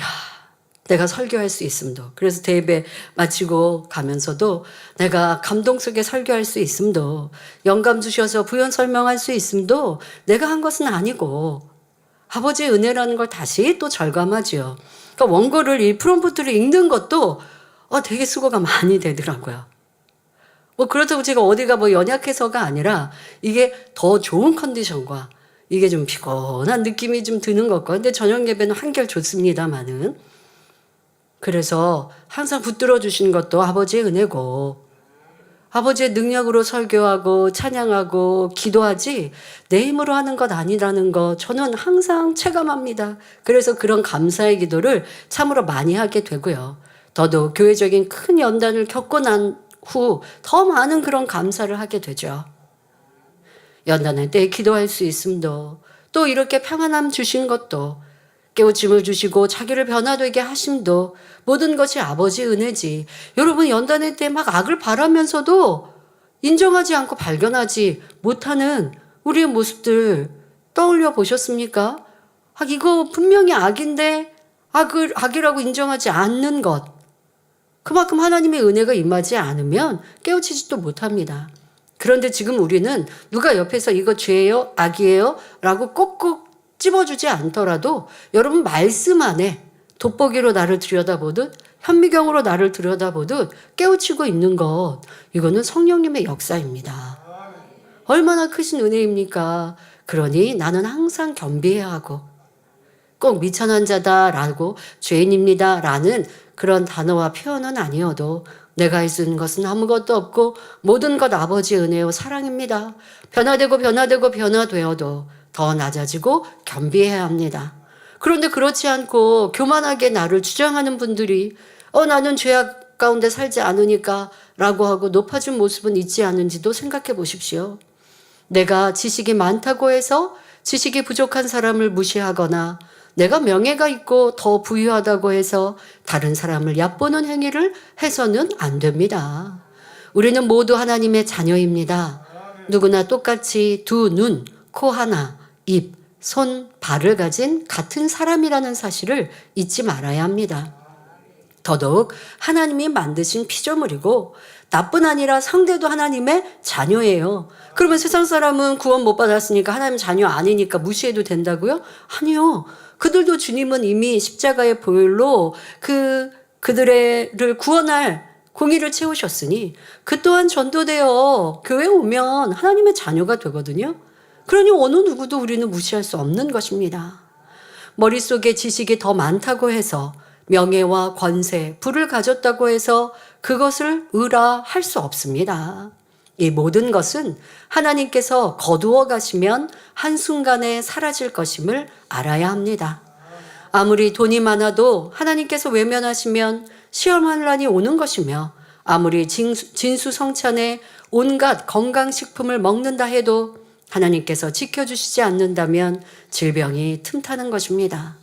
내가 설교할 수 있음도, 그래서 대예배 마치고 가면서도 내가 감동 속에 설교할 수 있음도, 영감 주셔서 부연 설명할 수 있음도 내가 한 것은 아니고 아버지의 은혜라는 걸 다시 또 절감하지요. 그러니까 원고를 이 프롬프트를 읽는 것도 되게 수고가 많이 되더라고요. 그렇다고 제가 어디가 연약해서가 아니라 이게 더 좋은 컨디션과 이게 좀 피곤한 느낌이 좀 드는 것과, 근데 저녁 예배는 한결 좋습니다만은, 그래서 항상 붙들어 주신 것도 아버지의 은혜고 아버지의 능력으로 설교하고 찬양하고 기도하지 내 힘으로 하는 것 아니라는 거 저는 항상 체감합니다. 그래서 그런 감사의 기도를 참으로 많이 하게 되고요. 더더욱 교회적인 큰 연단을 겪고 난 후 더 많은 그런 감사를 하게 되죠. 연단할 때 기도할 수 있음도, 또 이렇게 평안함 주신 것도, 깨우침을 주시고 자기를 변화되게 하심도 모든 것이 아버지의 은혜지. 여러분, 연단할 때 막 악을 바라면서도 인정하지 않고 발견하지 못하는 우리의 모습들 떠올려 보셨습니까? 이거 분명히 악인데 악이라고 인정하지 않는 것, 그만큼 하나님의 은혜가 임하지 않으면 깨우치지도 못합니다. 그런데 지금 우리는 누가 옆에서 이거 죄예요? 악이에요? 라고 꼭꼭 찝어주지 않더라도 여러분 말씀 안에 돋보기로 나를 들여다보듯 현미경으로 나를 들여다보듯 깨우치고 있는 것, 이거는 성령님의 역사입니다. 얼마나 크신 은혜입니까? 그러니 나는 항상 겸비해야 하고, 꼭 미천한 자다라고 죄인입니다라는 그런 단어와 표현은 아니어도 내가 할 수 있는 것은 아무것도 없고 모든 것 아버지의 은혜요 사랑입니다. 변화되어도 더 낮아지고 겸비해야 합니다. 그런데 그렇지 않고 교만하게 나를 주장하는 분들이 나는 죄악 가운데 살지 않으니까 라고 하고 높아진 모습은 있지 않은지도 생각해 보십시오. 내가 지식이 많다고 해서 지식이 부족한 사람을 무시하거나 내가 명예가 있고 더 부유하다고 해서 다른 사람을 얕보는 행위를 해서는 안 됩니다. 우리는 모두 하나님의 자녀입니다. 누구나 똑같이 두 눈, 코 하나, 입, 손, 발을 가진 같은 사람이라는 사실을 잊지 말아야 합니다. 더더욱 하나님이 만드신 피조물이고 나뿐 아니라 상대도 하나님의 자녀예요. 그러면 세상 사람은 구원 못 받았으니까 하나님 자녀 아니니까 무시해도 된다고요? 아니요. 그들도 주님은 이미 십자가의 보혈로 그들을 구원할 공의를 채우셨으니 그 또한 전도되어 교회에 오면 하나님의 자녀가 되거든요. 그러니 어느 누구도 우리는 무시할 수 없는 것입니다. 머릿속에 지식이 더 많다고 해서 명예와 권세, 부를 가졌다고 해서 그것을 의라할 수 없습니다. 이 모든 것은 하나님께서 거두어 가시면 한순간에 사라질 것임을 알아야 합니다. 아무리 돈이 많아도 하나님께서 외면하시면 시험환란이 오는 것이며 아무리 진수성찬에 온갖 건강식품을 먹는다 해도 하나님께서 지켜주시지 않는다면 질병이 틈타는 것입니다.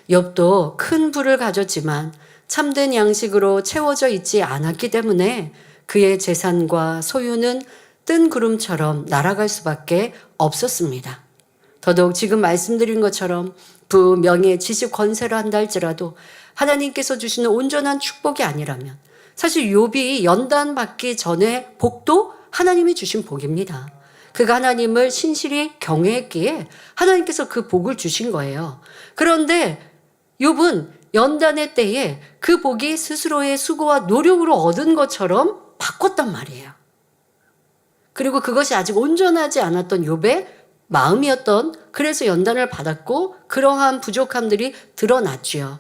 욥도 큰 부를 가졌지만 참된 양식으로 채워져 있지 않았기 때문에 그의 재산과 소유는 뜬 구름처럼 날아갈 수밖에 없었습니다. 더더욱 지금 말씀드린 것처럼 부, 명예, 지식, 권세를 한다 할지라도 하나님께서 주시는 온전한 축복이 아니라면 사실 욥이 연단 받기 전에 복도 하나님이 주신 복입니다. 그가 하나님을 신실히 경외했기에 하나님께서 그 복을 주신 거예요. 그런데 욥은 연단의 때에 그 복이 스스로의 수고와 노력으로 얻은 것처럼 바꿨단 말이에요. 그리고 그것이 아직 온전하지 않았던 욥의 마음이었던, 그래서 연단을 받았고 그러한 부족함들이 드러났지요.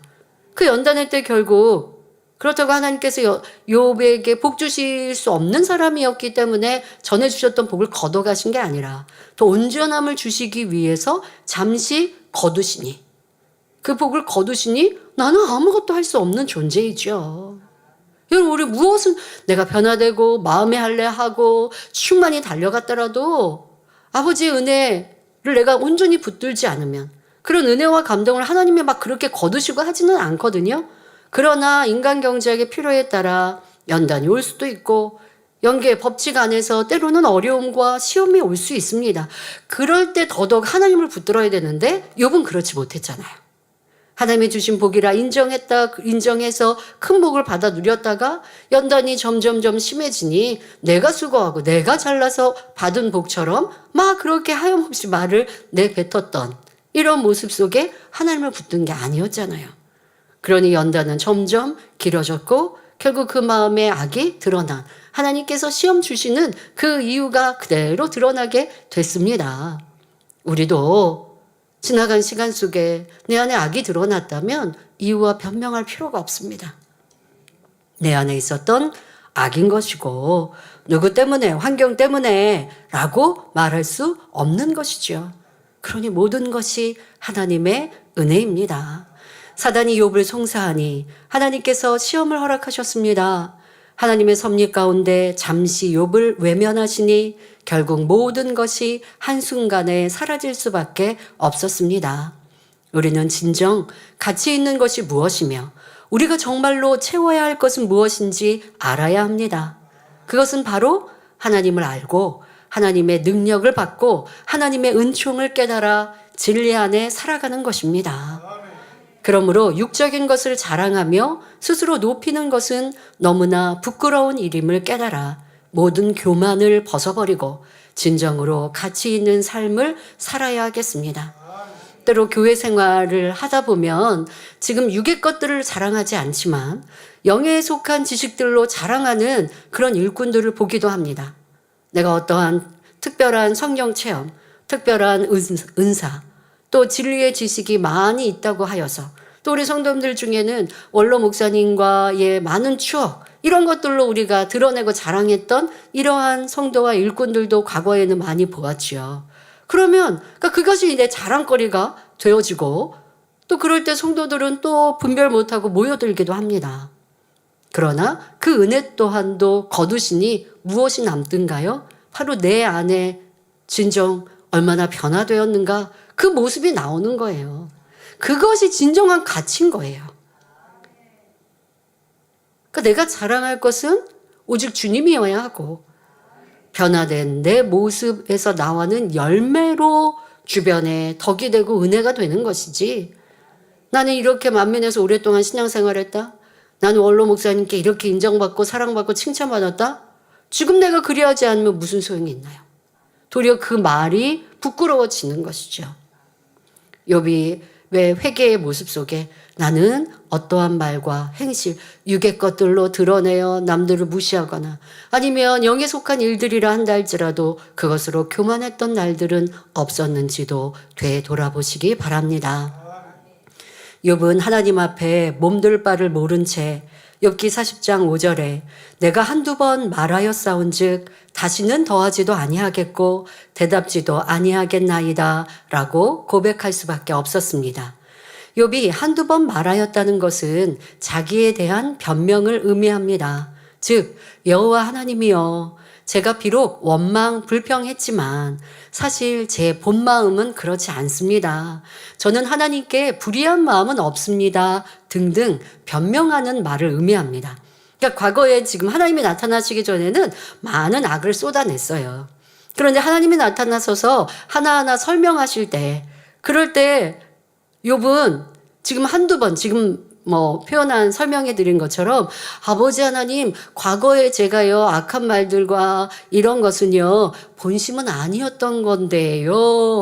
그 연단의 때 결국 그렇다고 하나님께서 욥에게 복 주실 수 없는 사람이었기 때문에 전해주셨던 복을 거둬가신 게 아니라 더 온전함을 주시기 위해서 잠시 거두시니, 그 복을 거두시니 나는 아무것도 할 수 없는 존재이죠. 여러분, 우리 무엇은 내가 변화되고 마음의 할례하고 충만히 달려갔더라도 아버지의 은혜를 내가 온전히 붙들지 않으면, 그런 은혜와 감동을 하나님이 막 그렇게 거두시고 하지는 않거든요. 그러나 인간 경제학의 필요에 따라 연단이 올 수도 있고 연계의 법칙 안에서 때로는 어려움과 시험이 올 수 있습니다. 그럴 때 더더욱 하나님을 붙들어야 되는데 욥은 그렇지 못했잖아요. 하나님이 주신 복이라 인정해서 큰 복을 받아 누렸다가 연단이 점점점 심해지니 내가 수고하고 내가 잘나서 받은 복처럼 막 그렇게 하염없이 말을 내뱉었던 이런 모습 속에 하나님을 붙든 게 아니었잖아요. 그러니 연단은 점점 길어졌고 결국 그 마음의 악이 드러난, 하나님께서 시험 주시는 그 이유가 그대로 드러나게 됐습니다. 우리도 지나간 시간 속에 내 안에 악이 드러났다면 이유와 변명할 필요가 없습니다. 내 안에 있었던 악인 것이고 누구 때문에, 환경 때문에 라고 말할 수 없는 것이죠. 그러니 모든 것이 하나님의 은혜입니다. 사단이 욥을 송사하니 하나님께서 시험을 허락하셨습니다. 하나님의 섭리 가운데 잠시 욥을 외면하시니 결국 모든 것이 한순간에 사라질 수밖에 없었습니다. 우리는 진정 가치 있는 것이 무엇이며 우리가 정말로 채워야 할 것은 무엇인지 알아야 합니다. 그것은 바로 하나님을 알고 하나님의 능력을 받고 하나님의 은총을 깨달아 진리 안에 살아가는 것입니다. 그러므로 육적인 것을 자랑하며 스스로 높이는 것은 너무나 부끄러운 일임을 깨달아 모든 교만을 벗어버리고 진정으로 가치 있는 삶을 살아야 하겠습니다. 때로 교회 생활을 하다 보면 지금 육의 것들을 자랑하지 않지만 영에 속한 지식들로 자랑하는 그런 일꾼들을 보기도 합니다. 내가 어떠한 특별한 성경 체험, 특별한 은사, 또 진리의 지식이 많이 있다고 하여서 또 우리 성도님들 중에는 원로 목사님과의 많은 추억, 이런 것들로 우리가 드러내고 자랑했던 이러한 성도와 일꾼들도 과거에는 많이 보았지요. 그러면 그것이 내 자랑거리가 되어지고 또 그럴 때 성도들은 또 분별 못하고 모여들기도 합니다. 그러나 그 은혜 또한도 거두시니 무엇이 남든가요? 바로 내 안에 진정 얼마나 변화되었는가, 그 모습이 나오는 거예요. 그것이 진정한 가치인 거예요. 그러니까 내가 자랑할 것은 오직 주님이어야 하고 변화된 내 모습에서 나오는 열매로 주변에 덕이 되고 은혜가 되는 것이지. 나는 이렇게 만민에서 오랫동안 신앙생활했다. 나는 원로 목사님께 이렇게 인정받고 사랑받고 칭찬받았다. 지금 내가 그리하지 않으면 무슨 소용이 있나요? 도리어 그 말이 부끄러워지는 것이죠. 욥이 왜 회개의 모습 속에 나는 어떠한 말과 행실, 육의 것들로 드러내어 남들을 무시하거나 아니면 영에 속한 일들이라 한다 할지라도 그것으로 교만했던 날들은 없었는지도 되돌아보시기 바랍니다. 욥은 하나님 앞에 몸둘 바를 모른 채 욥기 40장 5절에 내가 한두 번 말하였사온즉 다시는 더하지도 아니하겠고 대답지도 아니하겠나이다 라고 고백할 수밖에 없었습니다. 욥이 한두 번 말하였다는 것은 자기에 대한 변명을 의미합니다. 즉 여호와 하나님이여 제가 비록 원망 불평했지만 사실 제 본 마음은 그렇지 않습니다. 저는 하나님께 불의한 마음은 없습니다. 등등 변명하는 말을 의미합니다. 그러니까 과거에 지금 하나님이 나타나시기 전에는 많은 악을 쏟아냈어요. 그런데 하나님이 나타나셔서 하나하나 설명하실 때 그럴 때 욥은 지금 한두 번 지금 표현한 설명해 드린 것처럼 아버지 하나님 과거에 제가요 악한 말들과 이런 것은요 본심은 아니었던 건데요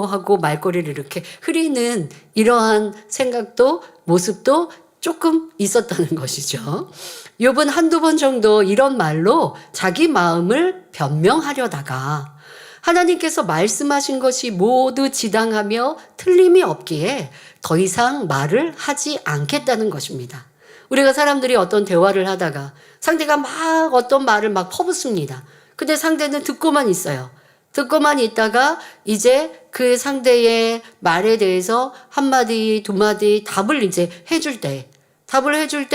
하고 말꼬리를 이렇게 흐리는 이러한 생각도 모습도 조금 있었다는 것이죠. 욥은 한두 번 정도 이런 말로 자기 마음을 변명하려다가 하나님께서 말씀하신 것이 모두 지당하며 틀림이 없기에 더 이상 말을 하지 않겠다는 것입니다. 우리가 사람들이 어떤 대화를 하다가 상대가 막 어떤 말을 막 퍼붓습니다. 근데 상대는 듣고만 있어요. 듣고만 있다가 이제 그 상대의 말에 대해서 한마디, 두마디 답을 이제 해줄 때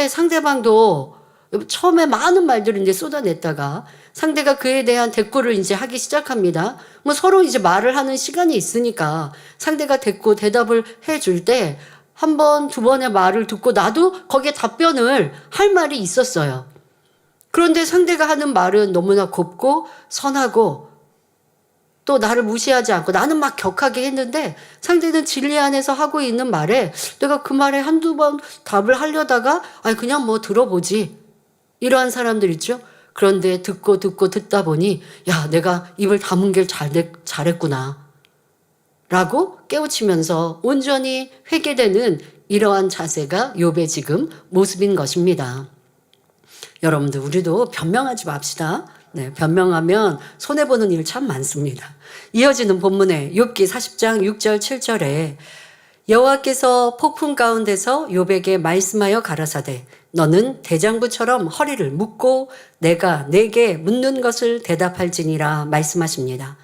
상대방도 처음에 많은 말들을 이제 쏟아냈다가 상대가 그에 대한 대꾸를 이제 하기 시작합니다. 서로 이제 말을 하는 시간이 있으니까 상대가 대답을 해줄 때 한 번, 두 번의 말을 듣고 나도 거기에 답변을 할 말이 있었어요. 그런데 상대가 하는 말은 너무나 곱고 선하고 또 나를 무시하지 않고 나는 막 격하게 했는데 상대는 진리 안에서 하고 있는 말에 내가 그 말에 한두 번 답을 하려다가 그냥 들어보지. 이러한 사람들 있죠. 그런데 듣다 보니 내가 입을 다문 게 잘했구나 라고 깨우치면서 온전히 회개되는 이러한 자세가 욥의 지금 모습인 것입니다. 여러분들 우리도 변명하지 맙시다. 네, 변명하면 손해보는 일 참 많습니다. 이어지는 본문에 욥기 40장 6절 7절에 여호와께서 폭풍 가운데서 욥에게 말씀하여 가라사대 너는 대장부처럼 허리를 묶고 내가 내게 묻는 것을 대답할지니라 말씀하십니다.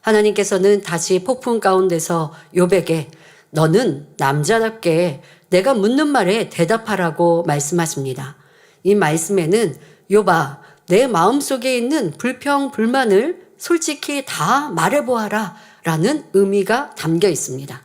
하나님께서는 다시 폭풍 가운데서 욥에게 너는 남자답게 내가 묻는 말에 대답하라고 말씀하십니다. 이 말씀에는 욥아 내 마음속에 있는 불평 불만을 솔직히 다 말해보아라 라는 의미가 담겨 있습니다.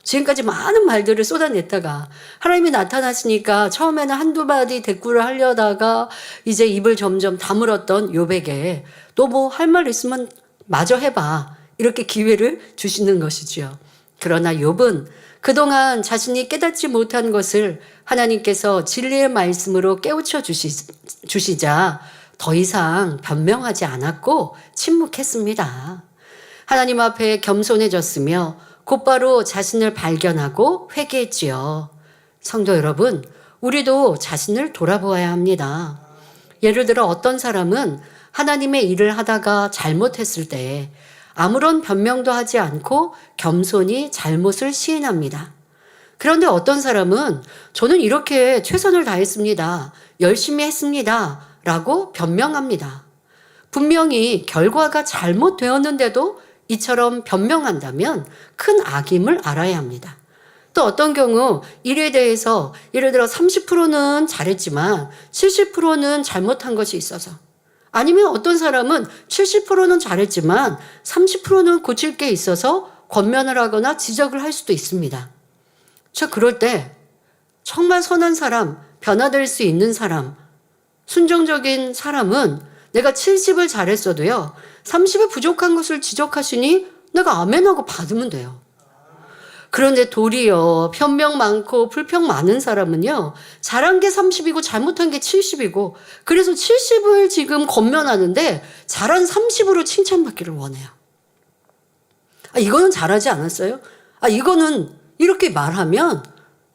지금까지 많은 말들을 쏟아냈다가 하나님이 나타나시니까 처음에는 한두 마디 대꾸를 하려다가 이제 입을 점점 다물었던 욥에게 또 할 말 있으면 마저 해봐 이렇게 기회를 주시는 것이지요. 그러나 욥은 그동안 자신이 깨닫지 못한 것을 하나님께서 진리의 말씀으로 깨우쳐 주시자 더 이상 변명하지 않았고 침묵했습니다. 하나님 앞에 겸손해졌으며 곧바로 자신을 발견하고 회개했지요. 성도 여러분, 우리도 자신을 돌아보아야 합니다. 예를 들어 어떤 사람은 하나님의 일을 하다가 잘못했을 때 아무런 변명도 하지 않고 겸손히 잘못을 시인합니다. 그런데 어떤 사람은 저는 이렇게 최선을 다했습니다. 열심히 했습니다. 라고 변명합니다. 분명히 결과가 잘못되었는데도 이처럼 변명한다면 큰 악임을 알아야 합니다. 또 어떤 경우 일에 대해서 예를 들어 30%는 잘했지만 70%는 잘못한 것이 있어서 아니면 어떤 사람은 70%는 잘했지만 30%는 고칠 게 있어서 권면을 하거나 지적을 할 수도 있습니다. 그럴 때 정말 선한 사람, 변화될 수 있는 사람, 순종적인 사람은 내가 70을 잘했어도요 30에 부족한 것을 지적하시니 내가 아멘하고 받으면 돼요. 그런데 도리어 변명 많고 불평 많은 사람은요, 잘한 게 30이고 잘못한 게 70이고, 그래서 70을 지금 권면하는데 잘한 30으로 칭찬받기를 원해요. 이거는 잘하지 않았어요? 이거는 이렇게 말하면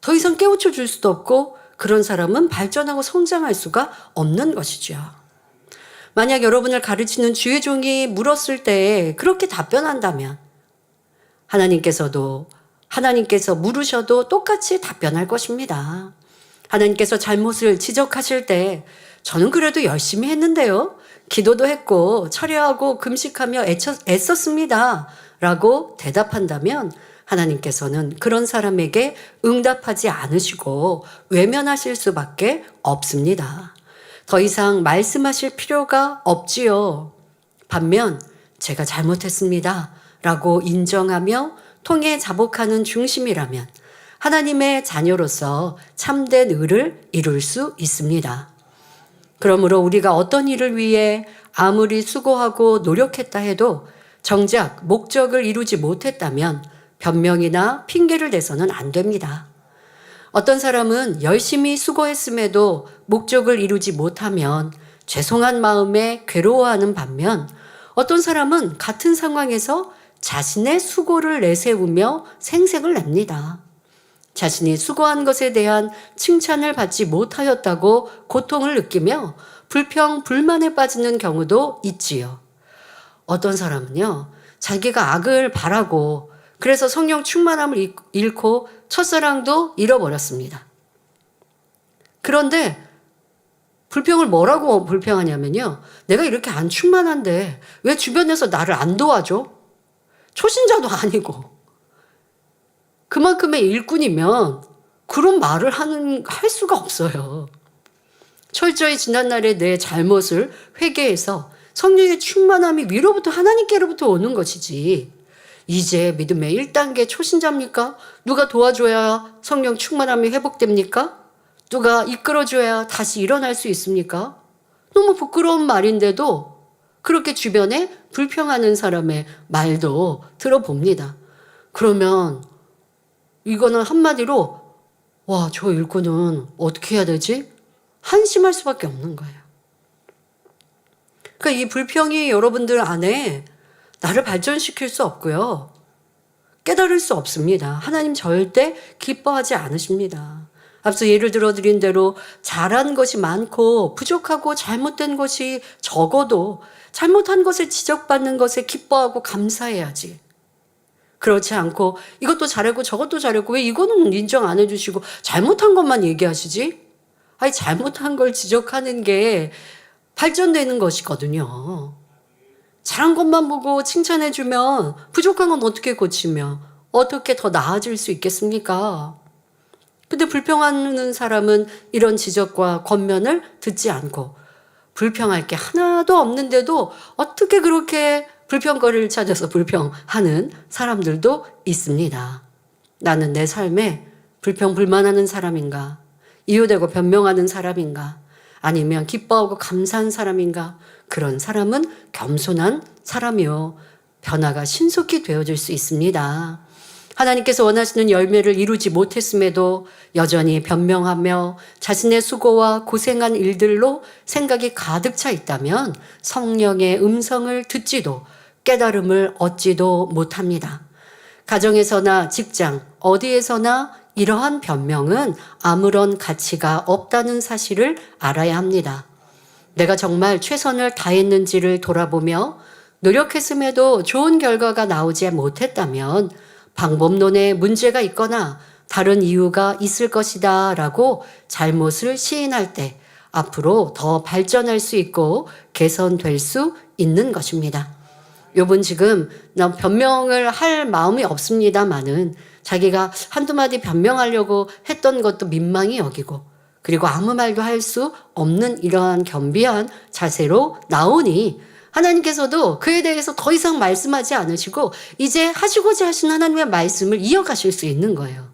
더 이상 깨우쳐 줄 수도 없고, 그런 사람은 발전하고 성장할 수가 없는 것이죠. 만약 여러분을 가르치는 주의 종이 물었을 때 그렇게 답변한다면 하나님께서 물으셔도 똑같이 답변할 것입니다. 하나님께서 잘못을 지적하실 때 저는 그래도 열심히 했는데요. 기도도 했고 철야하고 금식하며 애썼습니다. 라고 대답한다면 하나님께서는 그런 사람에게 응답하지 않으시고 외면하실 수밖에 없습니다. 더 이상 말씀하실 필요가 없지요. 반면 제가 잘못했습니다. 라고 인정하며 통해 자복하는 중심이라면 하나님의 자녀로서 참된 의를 이룰 수 있습니다. 그러므로 우리가 어떤 일을 위해 아무리 수고하고 노력했다 해도 정작 목적을 이루지 못했다면 변명이나 핑계를 대서는 안 됩니다. 어떤 사람은 열심히 수고했음에도 목적을 이루지 못하면 죄송한 마음에 괴로워하는 반면 어떤 사람은 같은 상황에서 자신의 수고를 내세우며 생색을 냅니다. 자신이 수고한 것에 대한 칭찬을 받지 못하였다고 고통을 느끼며 불평, 불만에 빠지는 경우도 있지요. 어떤 사람은요, 자기가 악을 바라고 그래서 성령 충만함을 잃고 첫사랑도 잃어버렸습니다. 그런데 불평을 뭐라고 불평하냐면요, 내가 이렇게 안 충만한데 왜 주변에서 나를 안 도와줘? 초신자도 아니고 그만큼의 일꾼이면 그런 말을 할 수가 없어요. 철저히 지난날의 내 잘못을 회개해서 성령의 충만함이 위로부터 하나님께로부터 오는 것이지, 이제 믿음의 1단계 초신자입니까? 누가 도와줘야 성령 충만함이 회복됩니까? 누가 이끌어줘야 다시 일어날 수 있습니까? 너무 부끄러운 말인데도 그렇게 주변에 불평하는 사람의 말도 들어봅니다. 그러면 이거는 한마디로 와, 저 일꾼은 어떻게 해야 되지? 한심할 수밖에 없는 거예요. 그러니까 이 불평이 여러분들 안에 나를 발전시킬 수 없고요. 깨달을 수 없습니다. 하나님 절대 기뻐하지 않으십니다. 앞서 예를 들어드린 대로 잘한 것이 많고 부족하고 잘못된 것이 적어도 잘못한 것을 지적받는 것에 기뻐하고 감사해야지. 그렇지 않고 이것도 잘했고 저것도 잘했고 왜 이거는 인정 안 해주시고 잘못한 것만 얘기하시지? 잘못한 걸 지적하는 게 발전되는 것이거든요. 잘한 것만 보고 칭찬해주면 부족한 건 어떻게 고치며 어떻게 더 나아질 수 있겠습니까? 근데 불평하는 사람은 이런 지적과 권면을 듣지 않고 불평할 게 하나도 없는데도 어떻게 그렇게 불평거리를 찾아서 불평하는 사람들도 있습니다. 나는 내 삶에 불평 불만하는 사람인가? 이유되고 변명하는 사람인가? 아니면 기뻐하고 감사한 사람인가? 그런 사람은 겸손한 사람이요, 변화가 신속히 되어질 수 있습니다. 하나님께서 원하시는 열매를 이루지 못했음에도 여전히 변명하며 자신의 수고와 고생한 일들로 생각이 가득 차 있다면 성령의 음성을 듣지도 깨달음을 얻지도 못합니다. 가정에서나 직장, 어디에서나 이러한 변명은 아무런 가치가 없다는 사실을 알아야 합니다. 내가 정말 최선을 다했는지를 돌아보며 노력했음에도 좋은 결과가 나오지 못했다면 방법론에 문제가 있거나 다른 이유가 있을 것이다 라고 잘못을 시인할 때 앞으로 더 발전할 수 있고 개선될 수 있는 것입니다. 욥은 지금 변명을 할 마음이 없습니다마는 자기가 한두 마디 변명하려고 했던 것도 민망히 여기고 그리고 아무 말도 할 수 없는 이러한 겸비한 자세로 나오니 하나님께서도 그에 대해서 더 이상 말씀하지 않으시고 이제 하시고자 하신 하나님의 말씀을 이어가실 수 있는 거예요.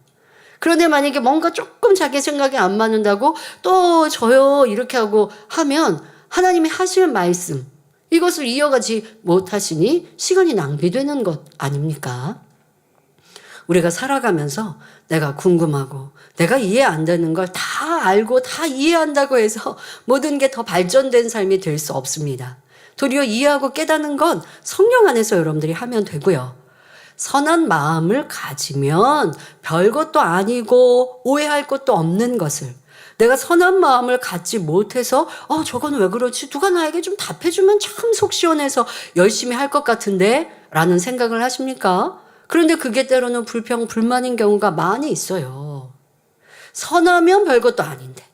그런데 만약에 뭔가 조금 자기 생각이 안 맞는다고 또 저요 이렇게 하고 하면 하나님이 하실 말씀 이것을 이어가지 못하시니 시간이 낭비되는 것 아닙니까? 우리가 살아가면서 내가 궁금하고 내가 이해 안 되는 걸 다 알고 다 이해한다고 해서 모든 게 더 발전된 삶이 될 수 없습니다. 도리어 이해하고 깨닫는 건 성령 안에서 여러분들이 하면 되고요. 선한 마음을 가지면 별것도 아니고 오해할 것도 없는 것을, 내가 선한 마음을 갖지 못해서 저건 왜 그렇지? 누가 나에게 좀 답해주면 참 속 시원해서 열심히 할 것 같은데? 라는 생각을 하십니까? 그런데 그게 때로는 불평, 불만인 경우가 많이 있어요. 선하면 별것도 아닌데.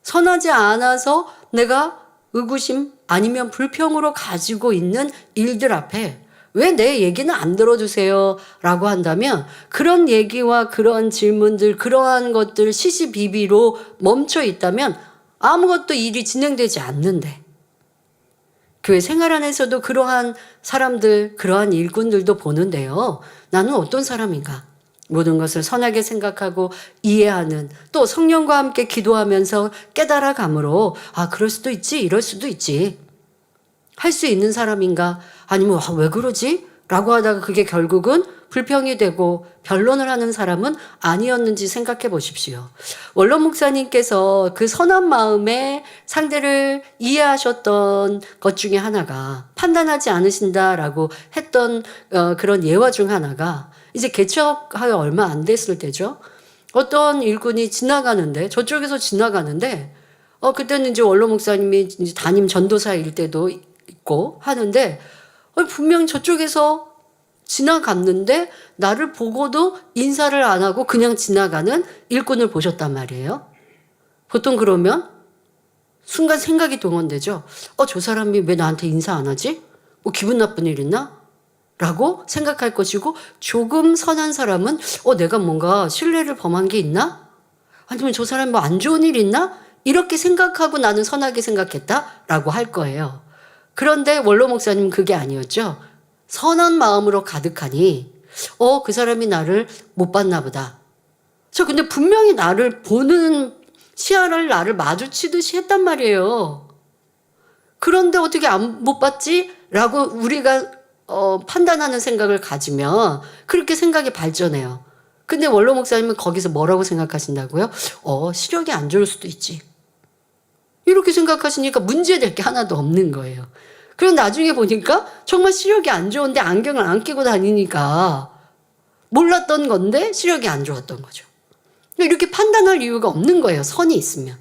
선하지 않아서 내가 의구심 아니면 불평으로 가지고 있는 일들 앞에 왜 내 얘기는 안 들어주세요? 라고 한다면 그런 얘기와 그런 질문들, 그러한 것들 시시비비로 멈춰 있다면 아무것도 일이 진행되지 않는데, 교회 생활 안에서도 그러한 사람들, 그러한 일꾼들도 보는데요. 나는 어떤 사람인가? 모든 것을 선하게 생각하고 이해하는, 또 성령과 함께 기도하면서 깨달아감으로 그럴 수도 있지, 이럴 수도 있지. 할 수 있는 사람인가? 아니면 왜 그러지? 라고 하다가 그게 결국은 불평이 되고 변론을 하는 사람은 아니었는지 생각해 보십시오. 원로 목사님께서 그 선한 마음에 상대를 이해하셨던 것 중에 하나가, 판단하지 않으신다라고 했던 그런 예화 중 하나가, 이제 개척하여 얼마 안 됐을 때죠. 어떤 일꾼이 지나가는데, 저쪽에서 지나가는데 그때는 이제 원로 목사님이 이제 담임 전도사일 때도 있고 하는데 분명 저쪽에서 지나갔는데 나를 보고도 인사를 안 하고 그냥 지나가는 일꾼을 보셨단 말이에요. 보통 그러면 순간 생각이 동원되죠. 저 사람이 왜 나한테 인사 안 하지? 뭐 기분 나쁜 일 있나? 라고 생각할 것이고, 조금 선한 사람은 내가 뭔가 신뢰를 범한 게 있나? 아니면 저 사람이 뭐 안 좋은 일 있나? 이렇게 생각하고 나는 선하게 생각했다라고 할 거예요. 그런데 원로 목사님은 그게 아니었죠. 선한 마음으로 가득하니 그 사람이 나를 못 봤나 보다. 근데 분명히 나를 보는 시야를 나를 마주치듯이 했단 말이에요. 그런데 어떻게 못 봤지? 라고 우리가 판단하는 생각을 가지면 그렇게 생각이 발전해요. 근데 원로 목사님은 거기서 뭐라고 생각하신다고요? 시력이 안 좋을 수도 있지. 이렇게 생각하시니까 문제될 게 하나도 없는 거예요. 그럼 나중에 보니까 정말 시력이 안 좋은데 안경을 안 끼고 다니니까 몰랐던 건데 시력이 안 좋았던 거죠. 이렇게 판단할 이유가 없는 거예요. 선이 있으면.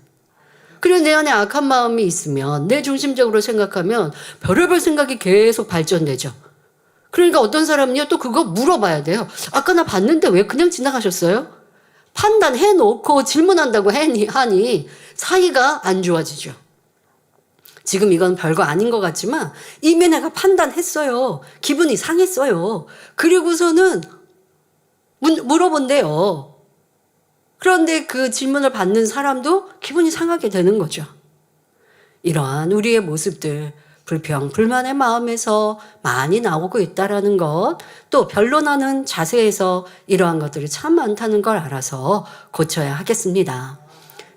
그래서 내 안에 악한 마음이 있으면, 내 중심적으로 생각하면 별의별 생각이 계속 발전되죠. 그러니까 어떤 사람은요, 또 그거 물어봐야 돼요. 아까 나 봤는데 왜 그냥 지나가셨어요? 판단해놓고 질문한다고 하니 사이가 안 좋아지죠. 지금 이건 별거 아닌 것 같지만 이미 내가 판단했어요. 기분이 상했어요. 그리고서는 물어본대요. 그런데 그 질문을 받는 사람도 기분이 상하게 되는 거죠. 이러한 우리의 모습들, 불평, 불만의 마음에서 많이 나오고 있다라는 것, 또 변론하는 자세에서 이러한 것들이 참 많다는 걸 알아서 고쳐야 하겠습니다.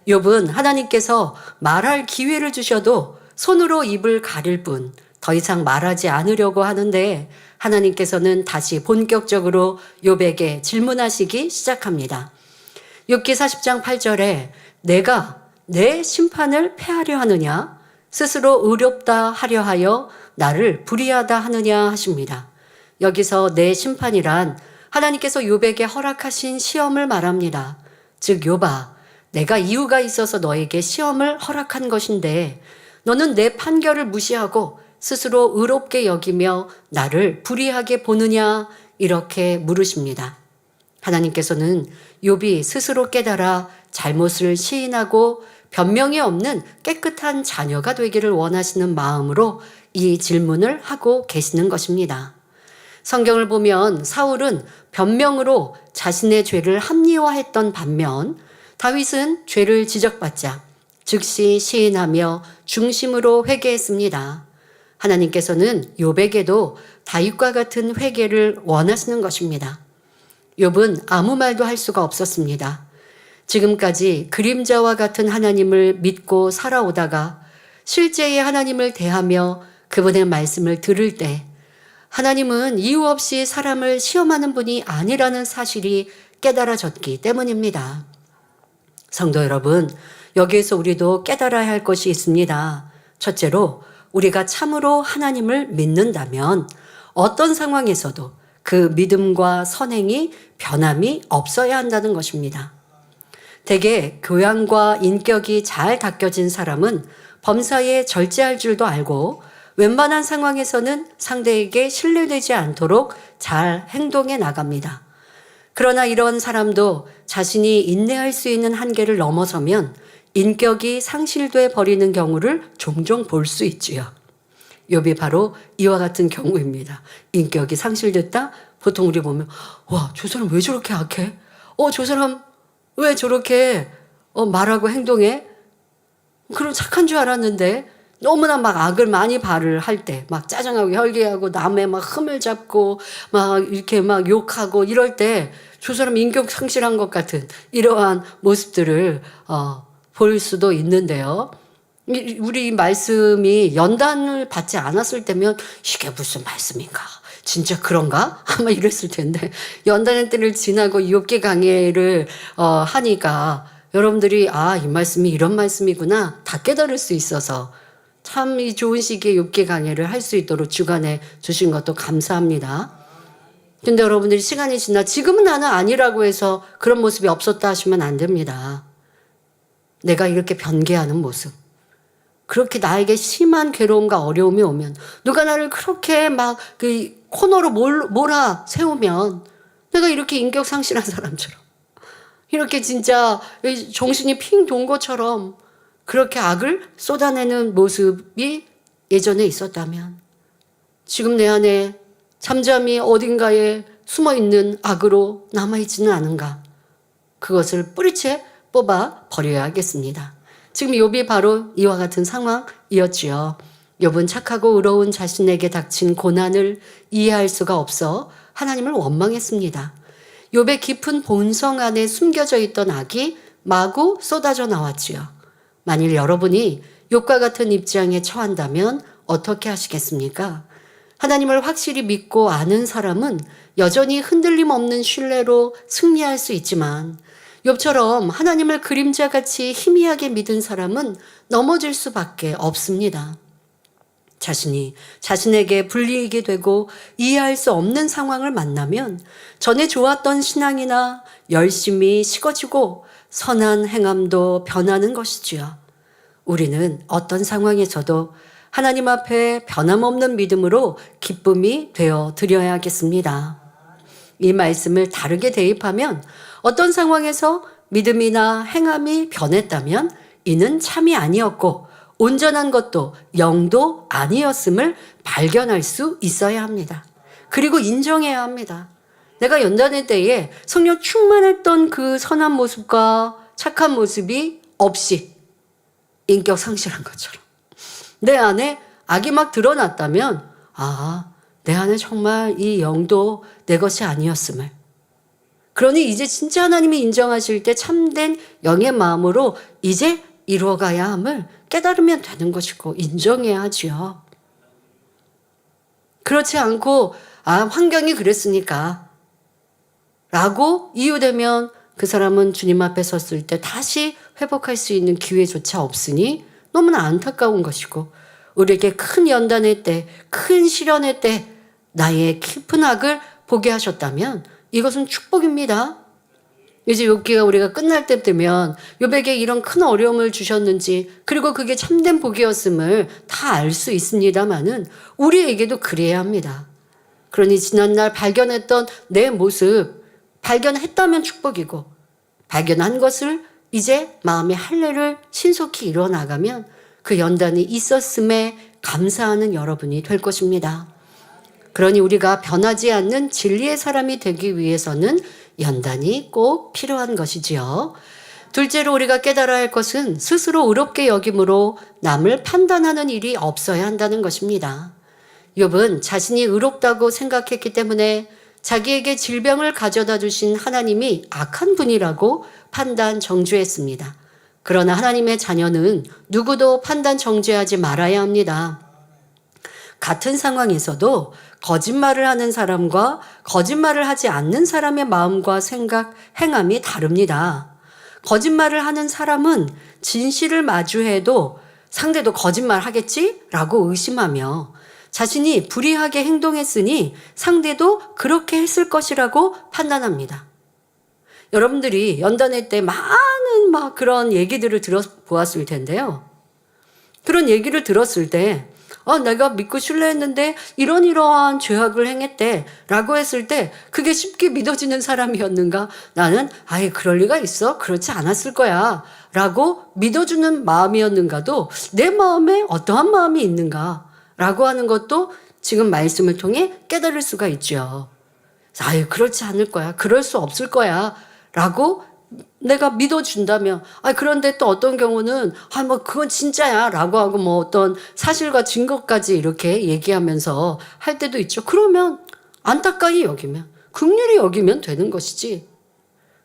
욥은 하나님께서 말할 기회를 주셔도 손으로 입을 가릴 뿐 더 이상 말하지 않으려고 하는데, 하나님께서는 다시 본격적으로 욥에게 질문하시기 시작합니다. 욥기 40장 8절에 내가 내 심판을 패하려 하느냐, 스스로 의롭다 하려 하여 나를 불의하다 하느냐 하십니다. 여기서 내 심판이란 하나님께서 욥에게 허락하신 시험을 말합니다. 즉 욥아, 내가 이유가 있어서 너에게 시험을 허락한 것인데 너는 내 판결을 무시하고 스스로 의롭게 여기며 나를 불의하게 보느냐, 이렇게 물으십니다. 하나님께서는 욥이 스스로 깨달아 잘못을 시인하고 변명이 없는 깨끗한 자녀가 되기를 원하시는 마음으로 이 질문을 하고 계시는 것입니다. 성경을 보면 사울은 변명으로 자신의 죄를 합리화했던 반면 다윗은 죄를 지적받자 즉시 시인하며 중심으로 회개했습니다. 하나님께서는 욥에게도 다윗과 같은 회개를 원하시는 것입니다. 욥은 아무 말도 할 수가 없었습니다. 지금까지 그림자와 같은 하나님을 믿고 살아오다가 실제의 하나님을 대하며 그분의 말씀을 들을 때 하나님은 이유 없이 사람을 시험하는 분이 아니라는 사실이 깨달아졌기 때문입니다. 성도 여러분, 여기에서 우리도 깨달아야 할 것이 있습니다. 첫째로, 우리가 참으로 하나님을 믿는다면 어떤 상황에서도 그 믿음과 선행이 변함이 없어야 한다는 것입니다. 대개 교양과 인격이 잘 닦여진 사람은 범사에 절제할 줄도 알고 웬만한 상황에서는 상대에게 신뢰되지 않도록 잘 행동해 나갑니다. 그러나 이런 사람도 자신이 인내할 수 있는 한계를 넘어서면 인격이 상실돼 버리는 경우를 종종 볼 수 있지요. 욥이 바로 이와 같은 경우입니다. 인격이 상실됐다? 보통 우리 보면 와, 저 사람 왜 저렇게 악해? 저 사람 왜 저렇게 말하고 행동해? 그럼 착한 줄 알았는데 너무나 막 악을 많이 발을 때 막 짜증하고 혈기하고 남의 막 흠을 잡고 막 이렇게 막 욕하고 이럴 때 저 사람 인격 상실한 것 같은 이러한 모습들을 볼 수도 있는데요. 우리 말씀이 연단을 받지 않았을 때면 이게 무슨 말씀인가? 진짜 그런가? 아마 이랬을 텐데 연단의 때를 지나고 욥기 강해를 하니까 여러분들이 이 말씀이 이런 말씀이구나 다 깨달을 수 있어서 참 이 좋은 시기에 욥기 강해를 할 수 있도록 주관해 주신 것도 감사합니다. 근데 여러분들이 시간이 지나 지금은 나는 아니라고 해서 그런 모습이 없었다 하시면 안 됩니다. 내가 이렇게 변개하는 모습, 그렇게 나에게 심한 괴로움과 어려움이 오면 누가 나를 그렇게 막 그 코너로 몰아 세우면 내가 이렇게 인격 상실한 사람처럼 이렇게 진짜 정신이 핑 돈 것처럼 그렇게 악을 쏟아내는 모습이 예전에 있었다면 지금 내 안에 잠잠히 어딘가에 숨어있는 악으로 남아있지는 않은가? 그것을 뿌리채 뽑아 버려야겠습니다. 지금 욥이 바로 이와 같은 상황이었지요. 욥은 착하고 의로운 자신에게 닥친 고난을 이해할 수가 없어 하나님을 원망했습니다. 욥의 깊은 본성 안에 숨겨져 있던 악이 마구 쏟아져 나왔지요. 만일 여러분이 욥과 같은 입장에 처한다면 어떻게 하시겠습니까? 하나님을 확실히 믿고 아는 사람은 여전히 흔들림 없는 신뢰로 승리할 수 있지만 욥처럼 하나님을 그림자같이 희미하게 믿은 사람은 넘어질 수밖에 없습니다. 자신이 자신에게 불리하게 되고 이해할 수 없는 상황을 만나면 전에 좋았던 신앙이나 열심이 식어지고 선한 행함도 변하는 것이지요. 우리는 어떤 상황에서도 하나님 앞에 변함없는 믿음으로 기쁨이 되어 드려야겠습니다. 이 말씀을 다르게 대입하면 어떤 상황에서 믿음이나 행함이 변했다면 이는 참이 아니었고 온전한 것도 영도 아니었음을 발견할 수 있어야 합니다. 그리고 인정해야 합니다. 내가 연단의 때에 성령 충만했던 그 선한 모습과 착한 모습이 없이 인격 상실한 것처럼 내 안에 악이 막 드러났다면 내 안에 정말 이 영도 내 것이 아니었음을, 그러니 이제 진짜 하나님이 인정하실 때 참된 영의 마음으로 이제 이루어가야 함을 깨달으면 되는 것이고 인정해야 하지요. 그렇지 않고 환경이 그랬으니까 라고 이유되면 그 사람은 주님 앞에 섰을 때 다시 회복할 수 있는 기회조차 없으니 너무나 안타까운 것이고, 우리에게 큰 연단의 때, 큰 시련의 때 나의 깊은 악을 보게 하셨다면 이것은 축복입니다. 이제 욥기가 우리가 끝날 때 되면 욥에게 이런 큰 어려움을 주셨는지, 그리고 그게 참된 복이었음을 다 알 수 있습니다마는 우리에게도 그래야 합니다. 그러니 지난날 발견했던 내 모습, 발견했다면 축복이고, 발견한 것을 이제 마음의 할례를 신속히 이뤄나가면 그 연단이 있었음에 감사하는 여러분이 될 것입니다. 그러니 우리가 변하지 않는 진리의 사람이 되기 위해서는 연단이 꼭 필요한 것이지요. 둘째로 우리가 깨달아야 할 것은 스스로 의롭게 여김으로 남을 판단하는 일이 없어야 한다는 것입니다. 욥은 자신이 의롭다고 생각했기 때문에 자기에게 질병을 가져다 주신 하나님이 악한 분이라고 판단 정죄했습니다. 그러나 하나님의 자녀는 누구도 판단 정죄하지 말아야 합니다. 같은 상황에서도 거짓말을 하는 사람과 거짓말을 하지 않는 사람의 마음과 생각, 행함이 다릅니다. 거짓말을 하는 사람은 진실을 마주해도 상대도 거짓말 하겠지? 라고 의심하며 자신이 불의하게 행동했으니 상대도 그렇게 했을 것이라고 판단합니다. 여러분들이 연단회 때 많은 그런 얘기들을 들어보았을 텐데요. 그런 얘기를 들었을 때 내가 믿고 신뢰했는데 이러한 죄악을 행했대 라고 했을 때 그게 쉽게 믿어지는 사람이었는가? 나는 아예 그럴 리가 있어? 그렇지 않았을 거야 라고 믿어주는 마음이었는가도 내 마음에 어떠한 마음이 있는가 라고 하는 것도 지금 말씀을 통해 깨달을 수가 있죠. 아예 그렇지 않을 거야. 그럴 수 없을 거야 라고 내가 믿어준다면, 그런데 또 어떤 경우는, 그건 진짜야 라고 하고 어떤 사실과 증거까지 이렇게 얘기하면서 할 때도 있죠. 그러면 안타까이 여기면, 긍휼히 여기면 되는 것이지.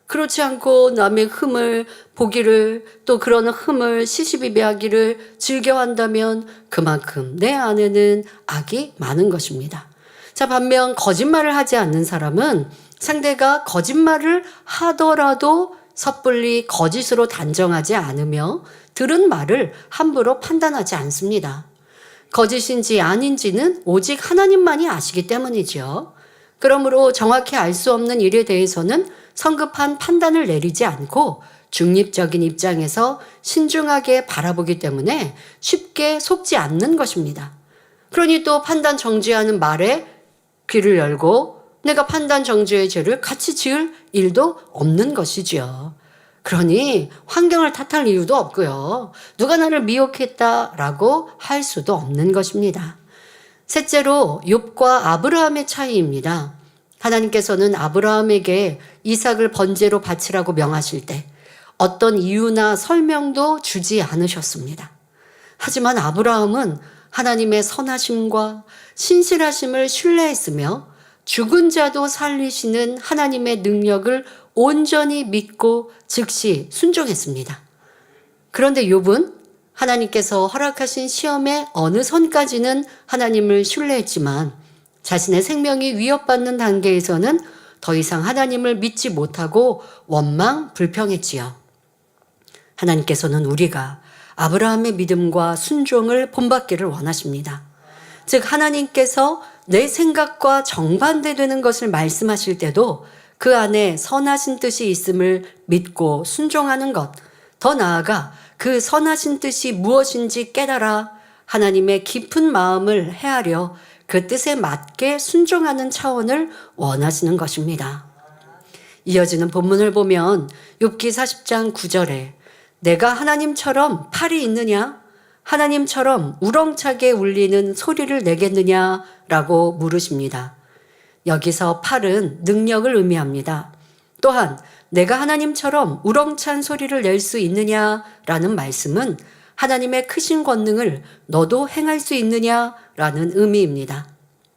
그렇지 않고 남의 흠을 보기를, 또 그런 흠을 시시비비하기를 즐겨한다면 그만큼 내 안에는 악이 많은 것입니다. 자, 반면 거짓말을 하지 않는 사람은 상대가 거짓말을 하더라도 섣불리 거짓으로 단정하지 않으며 들은 말을 함부로 판단하지 않습니다. 거짓인지 아닌지는 오직 하나님만이 아시기 때문이죠. 그러므로 정확히 알 수 없는 일에 대해서는 성급한 판단을 내리지 않고 중립적인 입장에서 신중하게 바라보기 때문에 쉽게 속지 않는 것입니다. 그러니 또 판단 정죄하는 말에 귀를 열고 내가 판단 정죄의 죄를 같이 지을 일도 없는 것이지요. 그러니 환경을 탓할 이유도 없고요. 누가 나를 미혹했다라고 할 수도 없는 것입니다. 셋째로 욥과 아브라함의 차이입니다. 하나님께서는 아브라함에게 이삭을 번제로 바치라고 명하실 때 어떤 이유나 설명도 주지 않으셨습니다. 하지만 아브라함은 하나님의 선하심과 신실하심을 신뢰했으며 죽은 자도 살리시는 하나님의 능력을 온전히 믿고 즉시 순종했습니다. 그런데 욥은 하나님께서 허락하신 시험의 어느 선까지는 하나님을 신뢰했지만 자신의 생명이 위협받는 단계에서는 더 이상 하나님을 믿지 못하고 원망 불평했지요. 하나님께서는 우리가 아브라함의 믿음과 순종을 본받기를 원하십니다. 즉 하나님께서 내 생각과 정반대되는 것을 말씀하실 때도 그 안에 선하신 뜻이 있음을 믿고 순종하는 것, 더 나아가 그 선하신 뜻이 무엇인지 깨달아 하나님의 깊은 마음을 헤아려 그 뜻에 맞게 순종하는 차원을 원하시는 것입니다. 이어지는 본문을 보면 욥기 40장 9절에 내가 하나님처럼 팔이 있느냐? 하나님처럼 우렁차게 울리는 소리를 내겠느냐라고 물으십니다. 여기서 팔은 능력을 의미합니다. 또한 내가 하나님처럼 우렁찬 소리를 낼 수 있느냐라는 말씀은 하나님의 크신 권능을 너도 행할 수 있느냐라는 의미입니다.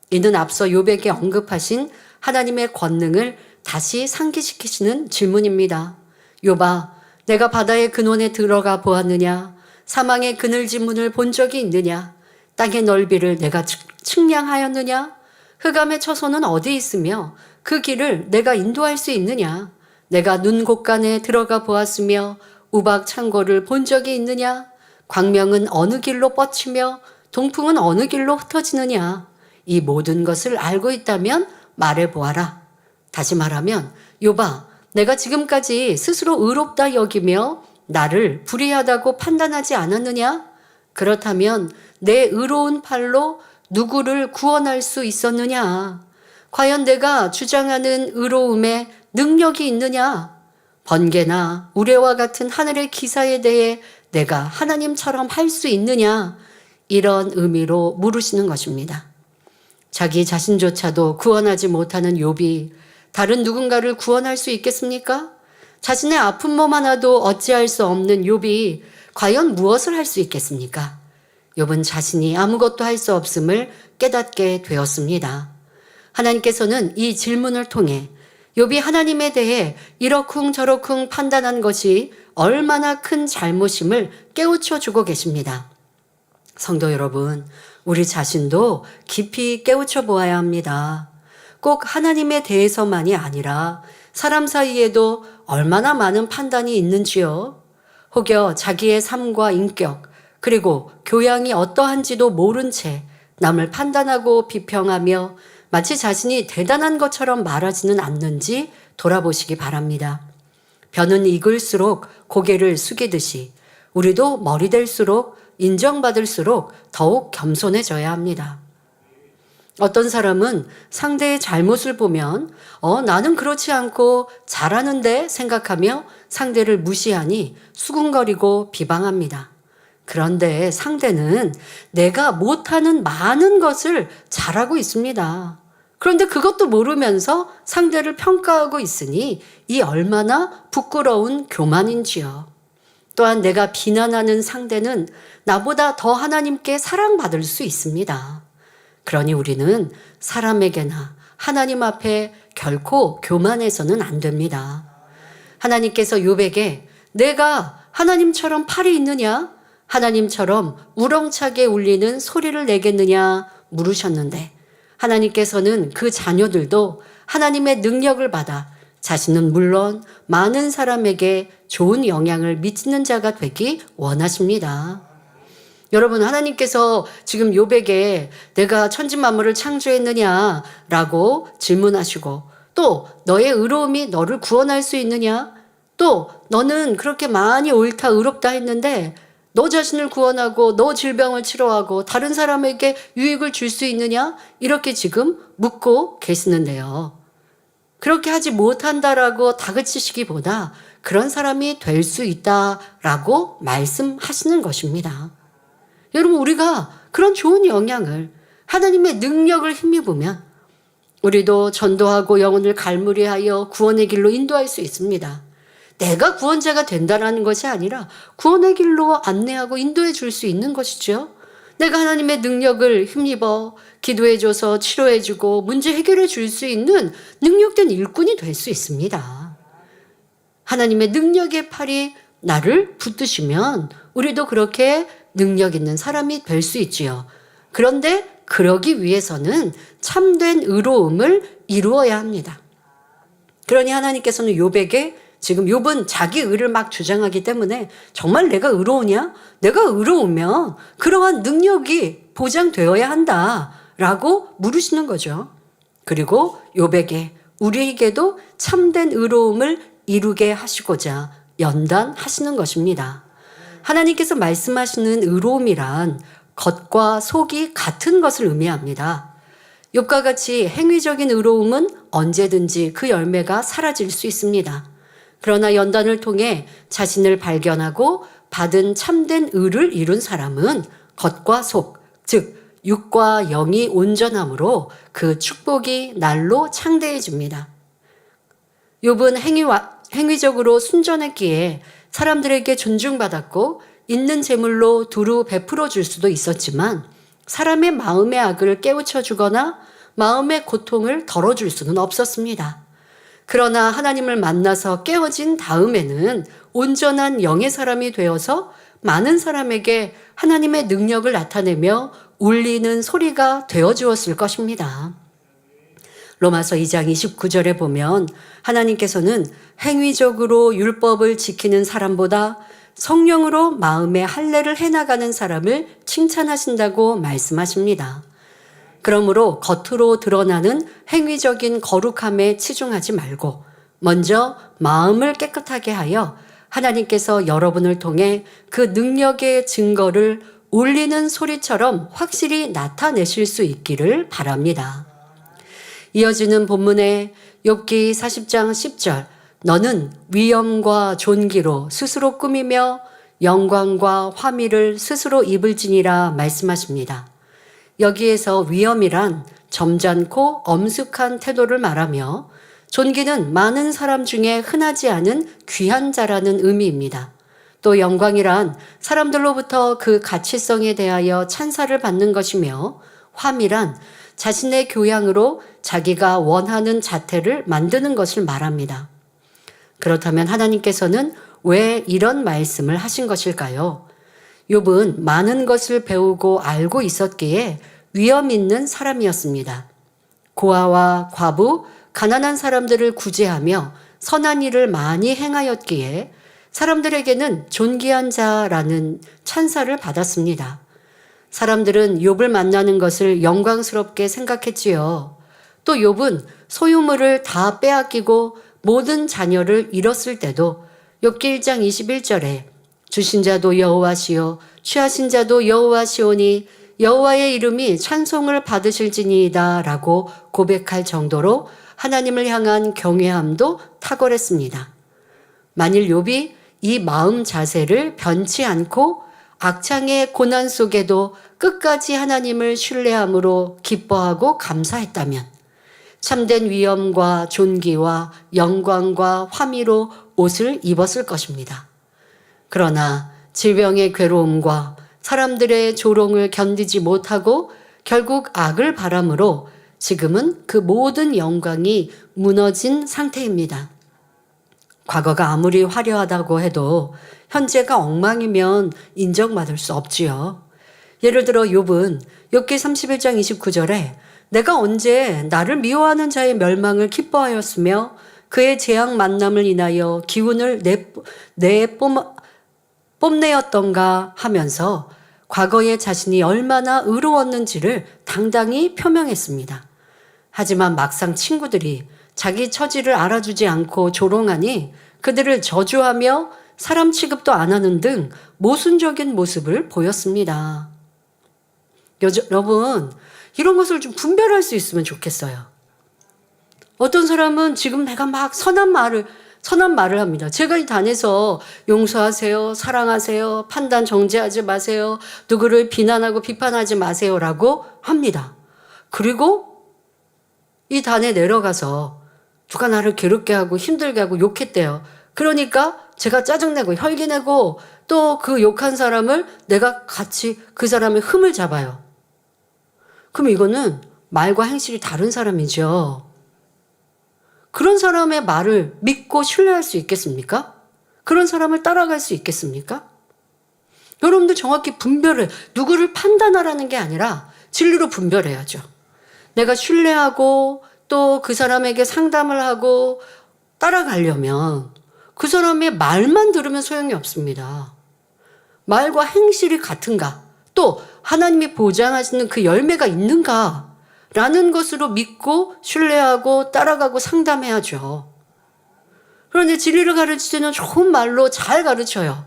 이는 앞서 욥에게 언급하신 하나님의 권능을 다시 상기시키시는 질문입니다. 욥아, 내가 바다의 근원에 들어가 보았느냐? 사망의 그늘진 문을 본 적이 있느냐? 땅의 넓이를 내가 측량하였느냐? 흑암의 처소는 어디 있으며 그 길을 내가 인도할 수 있느냐? 내가 눈 곳간에 들어가 보았으며 우박 창고를 본 적이 있느냐? 광명은 어느 길로 뻗치며 동풍은 어느 길로 흩어지느냐? 이 모든 것을 알고 있다면 말해보아라. 다시 말하면 욥아, 내가 지금까지 스스로 의롭다 여기며 나를 불의하다고 판단하지 않았느냐? 그렇다면 내 의로운 팔로 누구를 구원할 수 있었느냐? 과연 내가 주장하는 의로움에 능력이 있느냐? 번개나 우레와 같은 하늘의 기사에 대해 내가 하나님처럼 할 수 있느냐? 이런 의미로 물으시는 것입니다. 자기 자신조차도 구원하지 못하는 욥이 다른 누군가를 구원할 수 있겠습니까? 자신의 아픈 몸 하나도 어찌할 수 없는 욥이 과연 무엇을 할 수 있겠습니까? 욥은 자신이 아무것도 할 수 없음을 깨닫게 되었습니다. 하나님께서는 이 질문을 통해 욥이 하나님에 대해 이러쿵 저러쿵 판단한 것이 얼마나 큰 잘못임을 깨우쳐 주고 계십니다. 성도 여러분, 우리 자신도 깊이 깨우쳐 보아야 합니다. 꼭 하나님에 대해서만이 아니라 사람 사이에도 얼마나 많은 판단이 있는지요. 혹여 자기의 삶과 인격, 그리고 교양이 어떠한지도 모른 채 남을 판단하고 비평하며 마치 자신이 대단한 것처럼 말하지는 않는지 돌아보시기 바랍니다. 벼는 익을수록 고개를 숙이듯이 우리도 머리 될수록 인정받을수록 더욱 겸손해져야 합니다. 어떤 사람은 상대의 잘못을 보면 나는 그렇지 않고 잘하는데 생각하며 상대를 무시하니 수군거리고 비방합니다. 그런데 상대는 내가 못하는 많은 것을 잘하고 있습니다. 그런데 그것도 모르면서 상대를 평가하고 있으니 이 얼마나 부끄러운 교만인지요. 또한 내가 비난하는 상대는 나보다 더 하나님께 사랑받을 수 있습니다. 그러니 우리는 사람에게나 하나님 앞에 결코 교만해서는 안 됩니다. 하나님께서 욥에게 내가 하나님처럼 팔이 있느냐? 하나님처럼 우렁차게 울리는 소리를 내겠느냐? 물으셨는데 하나님께서는 그 자녀들도 하나님의 능력을 받아 자신은 물론 많은 사람에게 좋은 영향을 미치는 자가 되기 원하십니다. 여러분, 하나님께서 지금 욥에게 내가 천지만물을 창조했느냐라고 질문하시고 또 너의 의로움이 너를 구원할 수 있느냐? 또 너는 그렇게 많이 옳다 의롭다 했는데 너 자신을 구원하고 너 질병을 치료하고 다른 사람에게 유익을 줄 수 있느냐? 이렇게 지금 묻고 계시는데요. 그렇게 하지 못한다라고 다그치시기보다 그런 사람이 될 수 있다라고 말씀하시는 것입니다. 여러분, 우리가 그런 좋은 영향을 하나님의 능력을 힘입으면 우리도 전도하고 영혼을 갈무리하여 구원의 길로 인도할 수 있습니다. 내가 구원자가 된다는 것이 아니라 구원의 길로 안내하고 인도해 줄 수 있는 것이죠. 내가 하나님의 능력을 힘입어 기도해줘서 치료해주고 문제 해결해 줄 수 있는 능력된 일꾼이 될 수 있습니다. 하나님의 능력의 팔이 나를 붙드시면 우리도 그렇게 능력 있는 사람이 될 수 있지요. 그런데 그러기 위해서는 참된 의로움을 이루어야 합니다. 그러니 하나님께서는 욥에게 지금 욥은 자기 의를 막 주장하기 때문에 정말 내가 의로우냐? 내가 의로우면 그러한 능력이 보장되어야 한다라고 물으시는 거죠. 그리고 욥에게 우리에게도 참된 의로움을 이루게 하시고자 연단하시는 것입니다. 하나님께서 말씀하시는 의로움이란 겉과 속이 같은 것을 의미합니다. 욥과 같이 행위적인 의로움은 언제든지 그 열매가 사라질 수 있습니다. 그러나 연단을 통해 자신을 발견하고 받은 참된 의를 이룬 사람은 겉과 속, 즉 육과 영이 온전함으로 그 축복이 날로 창대해집니다. 욥은 행위적으로 순전했기에 사람들에게 존중받았고 있는 재물로 두루 베풀어 줄 수도 있었지만 사람의 마음의 악을 깨우쳐 주거나 마음의 고통을 덜어줄 수는 없었습니다. 그러나 하나님을 만나서 깨어진 다음에는 온전한 영의 사람이 되어서 많은 사람에게 하나님의 능력을 나타내며 울리는 소리가 되어 주었을 것입니다. 로마서 2장 29절에 보면 하나님께서는 행위적으로 율법을 지키는 사람보다 성령으로 마음의 할례를 해나가는 사람을 칭찬하신다고 말씀하십니다. 그러므로 겉으로 드러나는 행위적인 거룩함에 치중하지 말고 먼저 마음을 깨끗하게 하여 하나님께서 여러분을 통해 그 능력의 증거를 울리는 소리처럼 확실히 나타내실 수 있기를 바랍니다. 이어지는 본문에 욥기 40장 10절 너는 위엄과 존귀로 스스로 꾸미며 영광과 화미를 스스로 입을지니라 말씀하십니다. 여기에서 위엄이란 점잖고 엄숙한 태도를 말하며 존귀는 많은 사람 중에 흔하지 않은 귀한 자라는 의미입니다. 또 영광이란 사람들로부터 그 가치성에 대하여 찬사를 받는 것이며 화미란 자신의 교양으로 자기가 원하는 자태를 만드는 것을 말합니다. 그렇다면 하나님께서는 왜 이런 말씀을 하신 것일까요? 욥은 많은 것을 배우고 알고 있었기에 위험 있는 사람이었습니다. 고아와 과부, 가난한 사람들을 구제하며 선한 일을 많이 행하였기에 사람들에게는 존귀한 자라는 찬사를 받았습니다. 사람들은 욥을 만나는 것을 영광스럽게 생각했지요. 또 욥은 소유물을 다 빼앗기고 모든 자녀를 잃었을 때도 욥기 1장 21절에 주신 자도 여호와시요 취하신 자도 여호와시오니 여호와의 이름이 찬송을 받으실지니이다 라고 고백할 정도로 하나님을 향한 경외함도 탁월했습니다. 만일 욥이 이 마음 자세를 변치 않고 악창의 고난 속에도 끝까지 하나님을 신뢰함으로 기뻐하고 감사했다면 참된 위엄과 존귀와 영광과 화미로 옷을 입었을 것입니다. 그러나 질병의 괴로움과 사람들의 조롱을 견디지 못하고 결국 악을 바람으로 지금은 그 모든 영광이 무너진 상태입니다. 과거가 아무리 화려하다고 해도 현재가 엉망이면 인정받을 수 없지요. 예를 들어 욥은 욥기 31장 29절에 내가 언제 나를 미워하는 자의 멸망을 기뻐하였으며 그의 재앙 만남을 인하여 기운을 뽐내었던가 하면서 과거의 자신이 얼마나 의로웠는지를 당당히 표명했습니다. 하지만 막상 친구들이 자기 처지를 알아주지 않고 조롱하니 그들을 저주하며 사람 취급도 안 하는 등 모순적인 모습을 보였습니다. 여러분, 이런 것을 좀 분별할 수 있으면 좋겠어요. 어떤 사람은 지금 내가 막 선한 말을 합니다. 제가 이 단에서 용서하세요, 사랑하세요, 판단 정죄하지 마세요, 누구를 비난하고 비판하지 마세요라고 합니다. 그리고 이 단에 내려가서 누가 나를 괴롭게 하고 힘들게 하고 욕했대요. 그러니까 제가 짜증내고 혈기내고 또 그 욕한 사람을 내가 같이 그 사람의 흠을 잡아요. 그럼 이거는 말과 행실이 다른 사람이죠. 그런 사람의 말을 믿고 신뢰할 수 있겠습니까? 그런 사람을 따라갈 수 있겠습니까? 여러분들 정확히 분별해. 누구를 판단하라는 게 아니라 진리로 분별해야죠. 내가 신뢰하고 또 그 사람에게 상담을 하고 따라가려면 그 사람의 말만 들으면 소용이 없습니다. 말과 행실이 같은가? 또 하나님이 보장하시는 그 열매가 있는가? 라는 것으로 믿고 신뢰하고 따라가고 상담해야죠. 그런데 진리를 가르칠 때는 좋은 말로 잘 가르쳐요.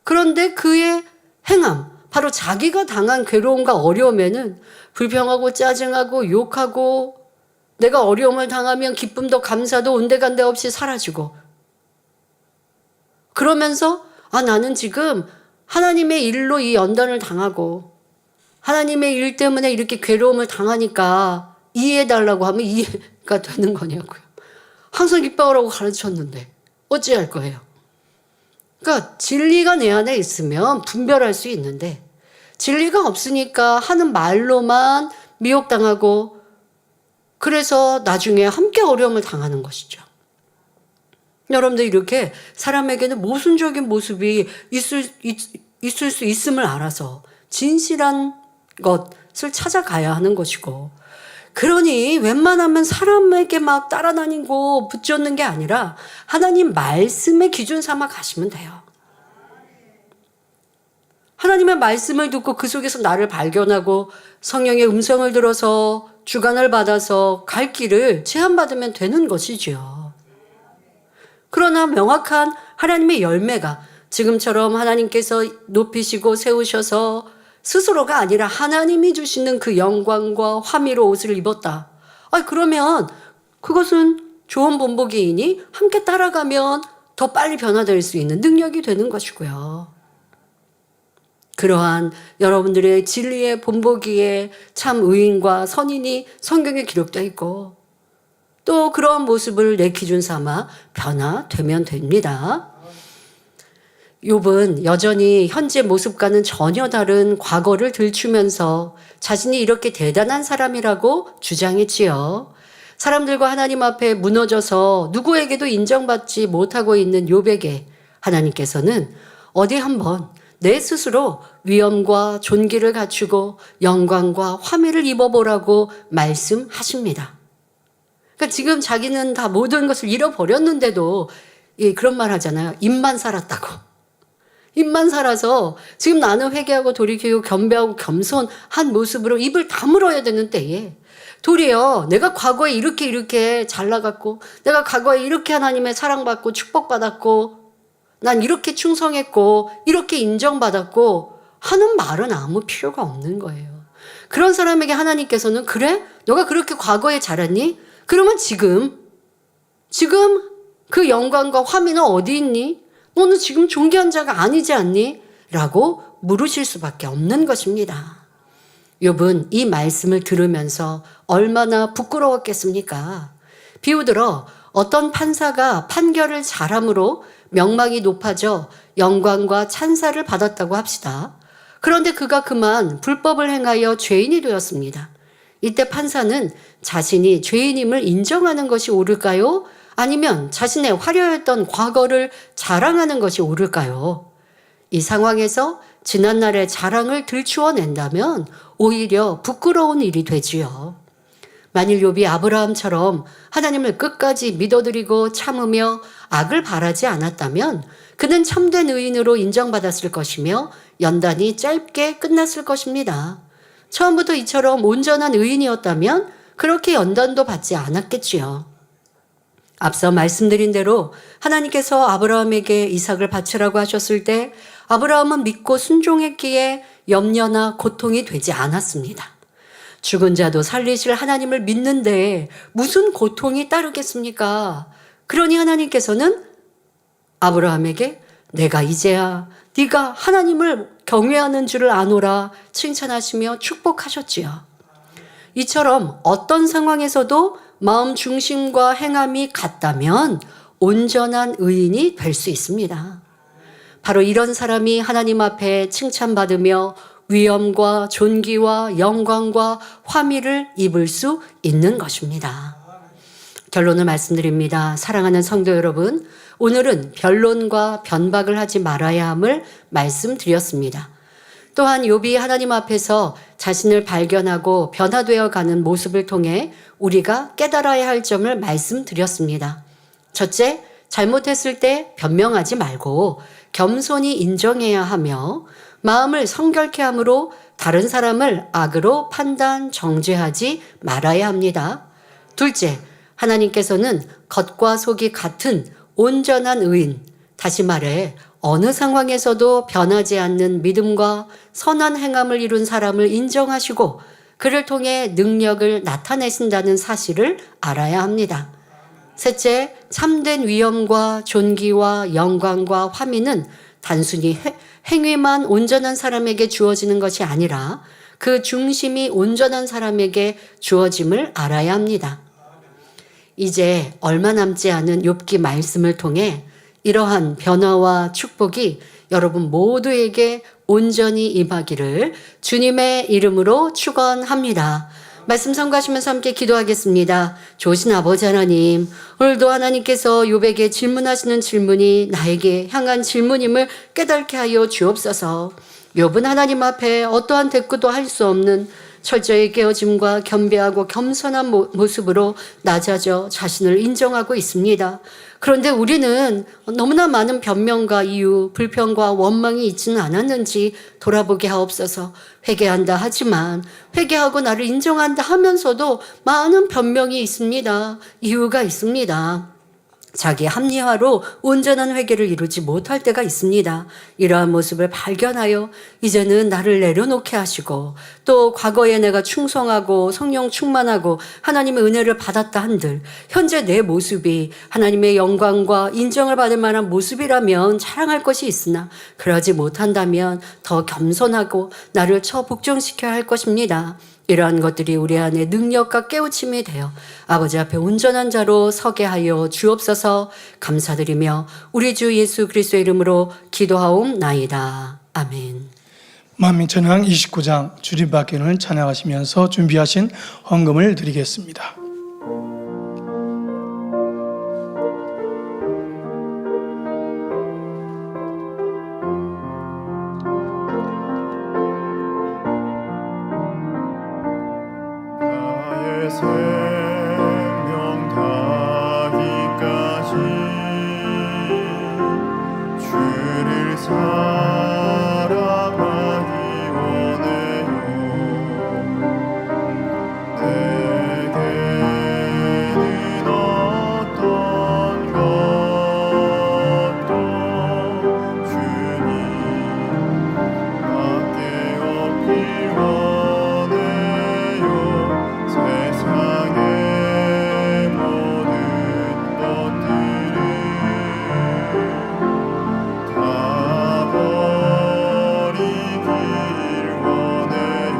그런데 그의 행함, 바로 자기가 당한 괴로움과 어려움에는 불평하고 짜증하고 욕하고 내가 어려움을 당하면 기쁨도 감사도 온데간데 없이 사라지고 그러면서 나는 지금 하나님의 일로 이 연단을 당하고 하나님의 일 때문에 이렇게 괴로움을 당하니까 이해해달라고 하면 이해가 되는 거냐고요. 항상 기뻐하라고 가르쳤는데 어찌할 거예요. 그러니까 진리가 내 안에 있으면 분별할 수 있는데 진리가 없으니까 하는 말로만 미혹당하고 그래서 나중에 함께 어려움을 당하는 것이죠. 여러분들 이렇게 사람에게는 모순적인 모습이 있을 수 있음을 알아서 진실한 것을 찾아가야 하는 것이고 그러니 웬만하면 사람에게 막 따라다니고 붙잡는 게 아니라 하나님 말씀의 기준 삼아 가시면 돼요. 하나님의 말씀을 듣고 그 속에서 나를 발견하고 성령의 음성을 들어서 주관을 받아서 갈 길을 제한받으면 되는 것이지요. 그러나 명확한 하나님의 열매가 지금처럼 하나님께서 높이시고 세우셔서 스스로가 아니라 하나님이 주시는 그 영광과 화미로 옷을 입었다. 그러면 그것은 좋은 본보기이니 함께 따라가면 더 빨리 변화될 수 있는 능력이 되는 것이고요. 그러한 여러분들의 진리의 본보기에 참 의인과 선인이 성경에 기록되어 있고 또 그러한 모습을 내 기준 삼아 변화되면 됩니다. 욥은 여전히 현재 모습과는 전혀 다른 과거를 들추면서 자신이 이렇게 대단한 사람이라고 주장했지요. 사람들과 하나님 앞에 무너져서 누구에게도 인정받지 못하고 있는 욥에게 하나님께서는 어디 한번 내 스스로 위엄과 존귀를 갖추고 영광과 화미를 입어보라고 말씀하십니다. 그러니까 지금 자기는 다 모든 것을 잃어버렸는데도 그런 말 하잖아요. 입만 살았다고. 입만 살아서 지금 나는 회개하고 돌이키고 겸비하고 겸손한 모습으로 입을 다물어야 되는 때에 도리어 내가 과거에 이렇게 잘 나갔고 내가 과거에 이렇게 하나님의 사랑받고 축복받았고 난 이렇게 충성했고 이렇게 인정받았고 하는 말은 아무 필요가 없는 거예요. 그런 사람에게 하나님께서는 그래? 너가 그렇게 과거에 잘했니? 그러면 지금 그 영광과 화미는 어디 있니? 너는 지금 존귀한 자가 아니지 않니? 라고 물으실 수밖에 없는 것입니다. 욥은 이 말씀을 들으면서 얼마나 부끄러웠겠습니까? 비유들어 어떤 판사가 판결을 잘함으로 명망이 높아져 영광과 찬사를 받았다고 합시다. 그런데 그가 그만 불법을 행하여 죄인이 되었습니다. 이때 판사는 자신이 죄인임을 인정하는 것이 옳을까요? 아니면 자신의 화려했던 과거를 자랑하는 것이 옳을까요? 이 상황에서 지난날의 자랑을 들추어낸다면 오히려 부끄러운 일이 되지요. 만일 욥이 아브라함처럼 하나님을 끝까지 믿어드리고 참으며 악을 바라지 않았다면 그는 참된 의인으로 인정받았을 것이며 연단이 짧게 끝났을 것입니다. 처음부터 이처럼 온전한 의인이었다면 그렇게 연단도 받지 않았겠지요. 앞서 말씀드린 대로 하나님께서 아브라함에게 이삭을 바치라고 하셨을 때 아브라함은 믿고 순종했기에 염려나 고통이 되지 않았습니다. 죽은 자도 살리실 하나님을 믿는데 무슨 고통이 따르겠습니까? 그러니 하나님께서는 아브라함에게 내가 이제야 네가 하나님을 경외하는 줄을 아노라 칭찬하시며 축복하셨지요. 이처럼 어떤 상황에서도 마음 중심과 행함이 같다면 온전한 의인이 될 수 있습니다. 바로 이런 사람이 하나님 앞에 칭찬받으며 위엄과 존귀와 영광과 화미를 입을 수 있는 것입니다. 결론을 말씀드립니다. 사랑하는 성도 여러분, 오늘은 변론과 변박을 하지 말아야 함을 말씀드렸습니다. 또한 욥이 하나님 앞에서 자신을 발견하고 변화되어 가는 모습을 통해 우리가 깨달아야 할 점을 말씀드렸습니다. 첫째, 잘못했을 때 변명하지 말고 겸손히 인정해야 하며 마음을 성결케 함으로 다른 사람을 악으로 판단, 정죄하지 말아야 합니다. 둘째, 하나님께서는 겉과 속이 같은 온전한 의인, 다시 말해 어느 상황에서도 변하지 않는 믿음과 선한 행함을 이룬 사람을 인정하시고 그를 통해 능력을 나타내신다는 사실을 알아야 합니다. 셋째, 참된 위엄과 존귀와 영광과 화미는 단순히 행위만 온전한 사람에게 주어지는 것이 아니라 그 중심이 온전한 사람에게 주어짐을 알아야 합니다. 이제 얼마 남지 않은 욥기 말씀을 통해 이러한 변화와 축복이 여러분 모두에게 온전히 임하기를 주님의 이름으로 축원합니다. 말씀 sam가하시면서 함께 기도하겠습니다. 좋으신 아버지 하나님, 오늘도 하나님께서 욥에게 질문하시는 질문이 나에게 향한 질문임을 깨닫게 하여 주옵소서. 욥은 하나님 앞에 어떠한 대꾸도 할 수 없는 철저히 깨어짐과 겸비하고 겸손한 모습으로 낮아져 자신을 인정하고 있습니다. 그런데 우리는 너무나 많은 변명과 이유, 불평과 원망이 있지는 않았는지 돌아보게 하옵소서. 회개한다 하지만 회개하고 나를 인정한다 하면서도 많은 변명이 있습니다. 이유가 있습니다. 자기 합리화로 온전한 회개를 이루지 못할 때가 있습니다. 이러한 모습을 발견하여 이제는 나를 내려놓게 하시고 또 과거에 내가 충성하고 성령 충만하고 하나님의 은혜를 받았다 한들 현재 내 모습이 하나님의 영광과 인정을 받을 만한 모습이라면 자랑할 것이 있으나 그러지 못한다면 더 겸손하고 나를 복종시켜야 할 것입니다. 이러한 것들이 우리 안에 능력과 깨우침이 되어 아버지 앞에 온전한 자로 서게 하여 주옵소서. 감사드리며 우리 주 예수 그리스도의 이름으로 기도하옵나이다. 아멘. 만민천왕 29장 주님밖에는 찬양하시면서 준비하신 헌금을 드리겠습니다. 그를 사랑하기 원해요. 내게는 어떤 것도 주님 밖에 없기 원해요. 세상의 모든 것들을 다 버리길 원해요.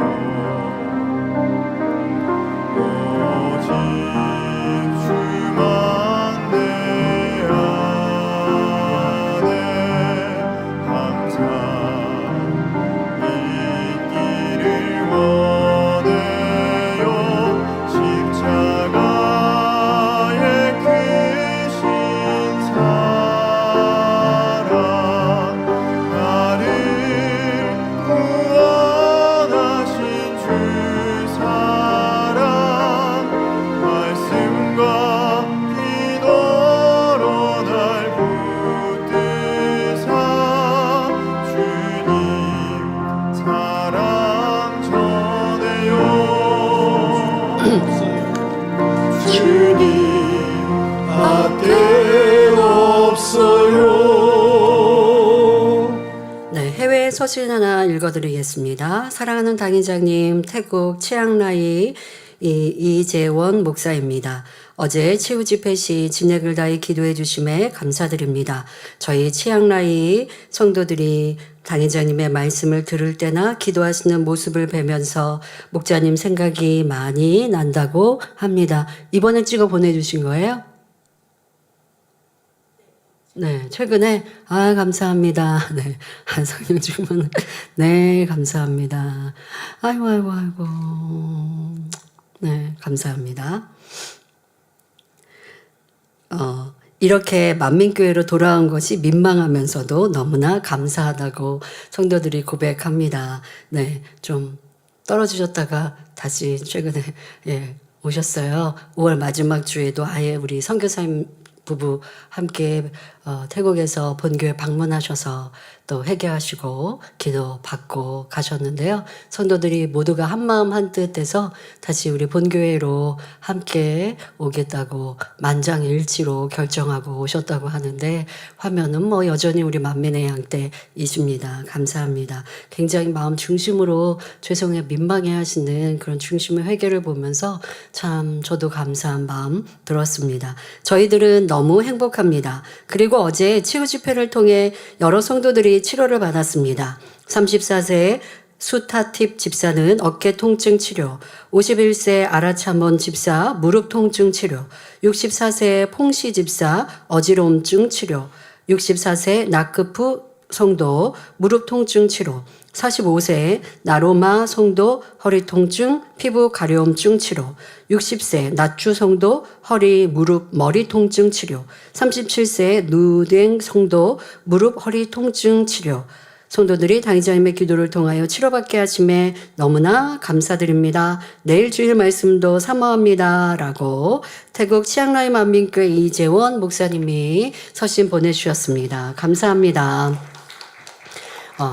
오직 주만 내 안에 항상 있기를 원해요. 십자가의 크신 사랑 나를 구원하신 주 사랑 말씀과 기도로 날 붙드사 주님 사랑 전해요. 주님 밖에 없어요. 네, 해외 서신 하나 읽어드리겠습니다. 사랑하는 당회장님, 태국 치앙라이 이재원 목사입니다. 어제 치유 집회 시 진액을 다해 기도해 주심에 감사드립니다. 저희 치앙라이 성도들이 당회장님의 말씀을 들을 때나 기도하시는 모습을 뵈면서 목자님 생각이 많이 난다고 합니다. 이번에 찍어 보내주신 거예요? 네, 최근에 감사합니다. 네, 한성영 주문 네, 감사합니다. 아이고. 네, 감사합니다. 이렇게 만민교회로 돌아온 것이 민망하면서도 너무나 감사하다고 성도들이 고백합니다. 네, 좀 떨어지셨다가 다시 최근에 오셨어요. 5월 마지막 주에도 아예 우리 선교사님 부부 함께 태국에서 본교회 방문하셔서 또 회개하시고 기도 받고 가셨는데요. 성도들이 모두가 한마음 한뜻해서 다시 우리 본교회로 함께 오겠다고 만장일치로 결정하고 오셨다고 하는데 화면은 뭐 여전히 우리 만민의 양떼이십니다. 감사합니다. 굉장히 마음 중심으로 죄송해 민망해 하시는 그런 중심의 회개를 보면서 참 저도 감사한 마음 들었습니다. 저희들은 너무 행복합니다. 그리고 어제 치유 집회를 통해 여러 성도들이 치료를 받았습니다. 34세 수타팁 집사는 어깨 통증 치료, 51세 아라차몬 집사 무릎 통증 치료, 64세 퐁시 집사 어지러움증 치료, 64세 나크푸 성도 무릎 통증 치료, 45세 나로마 성도 허리 통증, 피부 가려움증 치료, 60세 나추 성도 허리, 무릎, 머리 통증 치료, 37세 누댕 성도 무릎, 허리 통증 치료. 성도들이 당의자님의 기도를 통하여 치료받게 하심에 너무나 감사드립니다. 내일 주일 말씀도 사모합니다. 라고 태국 치앙라이 만민교회 이재원 목사님이 서신 보내주셨습니다. 감사합니다.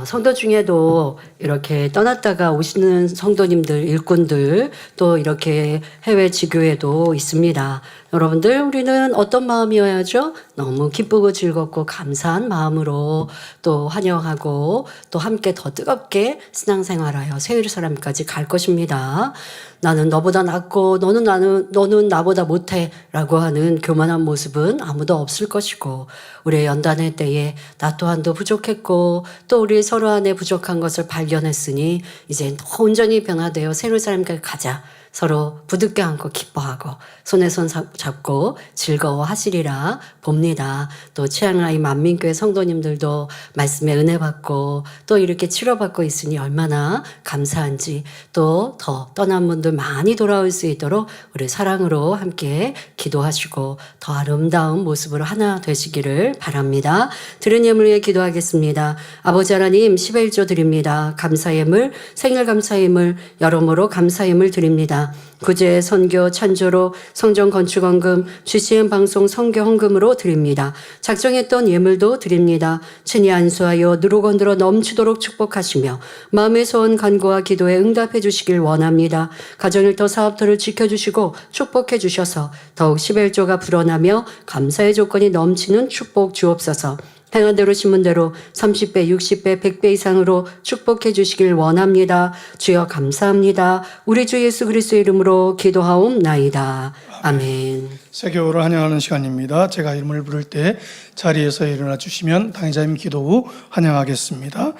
성도 중에도 이렇게 떠났다가 오시는 성도님들, 일꾼들 또 이렇게 해외 지교회도 있습니다. 여러분들 우리는 어떤 마음이어야죠? 너무 기쁘고 즐겁고 감사한 마음으로 또 환영하고 또 함께 더 뜨겁게 신앙생활하여 새 예루살렘까지 갈 것입니다. 나는 너보다 낫고 너는 나보다 못해 라고 하는 교만한 모습은 아무도 없을 것이고 우리의 연단의 때에 나 또한도 부족했고 또 우리 서로 안에 부족한 것을 발견했으니 이제 온전히 변화되어 새 예루살렘까지 가자. 서로 부둥켜 안고 기뻐하고 손에 손 잡고 즐거워하시리라 봅니다. 또 치앙라이 만민교회 성도님들도 말씀에 은혜 받고 또 이렇게 치료받고 있으니 얼마나 감사한지 또 더 떠난 분들 많이 돌아올 수 있도록 우리 사랑으로 함께 기도하시고 더 아름다운 모습으로 하나 되시기를 바랍니다. 들은 예물 위해 기도하겠습니다. 아버지 하나님 11조 드립니다. 감사의 예물, 생일 감사의 예물, 여러모로 감사의 예물 드립니다. 드립니다. 구제, 선교, 찬조로 성전 건축원금, GCN 방송 선교 헌금으로 드립니다. 작정했던 예물도 드립니다. 친히 안수하여 누룩건드러 넘치도록 축복하시며 마음의 소원 간구와 기도에 응답해 주시길 원합니다. 가정일터 사업터를 지켜주시고 축복해 주셔서 더욱 11조가 불어나며 감사의 조건이 넘치는 축복 주옵소서. 행한 대로 심은 대로 30배, 60배, 100배 이상으로 축복해 주시길 원합니다. 주여 감사합니다. 우리 주 예수 그리스도의 이름으로 기도하옵나이다. 아멘. 세교를 환영하는 시간입니다. 제가 이름을 부를 때 자리에서 일어나 주시면 당의자님 기도 후 환영하겠습니다.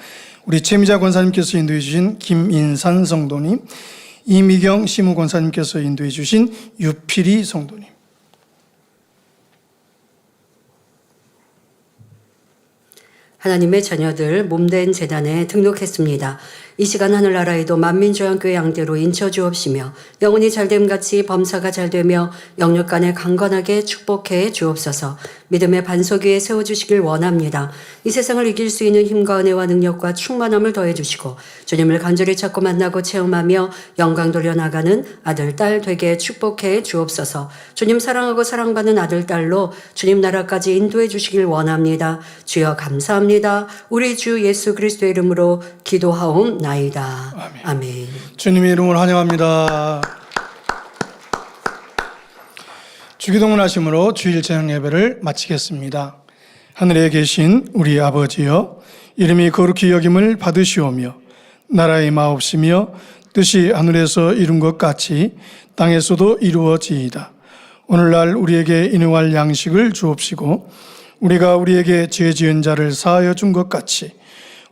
우리 최미자 권사님께서 인도해 주신 김인산 성도님, 이미경 시무 권사님께서 인도해 주신 유필이 성도님, 하나님의 자녀들 몸된 재단에 등록했습니다. 이 시간 하늘나라에도 만민조양교회 양대로 인쳐주옵시며 영혼이 잘됨같이 범사가 잘되며 영육간에 강건하게 축복해 주옵소서. 믿음의 반석 위에 세워주시길 원합니다. 이 세상을 이길 수 있는 힘과 은혜와 능력과 충만함을 더해주시고 주님을 간절히 찾고 만나고 체험하며 영광 돌려나가는 아들, 딸 되게 축복해 주옵소서. 주님 사랑하고 사랑받는 아들, 딸로 주님 나라까지 인도해 주시길 원합니다. 주여 감사합니다. 우리 주 예수 그리스도의 이름으로 기도하옵나이다. 아멘. 주님의 이름을 환영합니다. 주기도문 하심으로 주일 저녁 예배를 마치겠습니다. 하늘에 계신 우리 아버지여, 이름이 거룩히 여김을 받으시오며 나라의 마옵시며 뜻이 하늘에서 이룬 것 같이 땅에서도 이루어지이다. 오늘날 우리에게 일용할 양식을 주옵시고 우리가 우리에게 죄 지은 자를 사하여 준 것 같이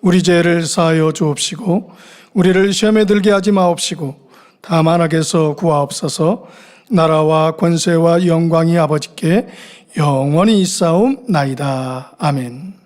우리 죄를 사하여 주옵시고 우리를 시험에 들게 하지 마옵시고 다만 악에서 구하옵소서. 나라와 권세와 영광이 아버지께 영원히 있사옵나이다. 아멘.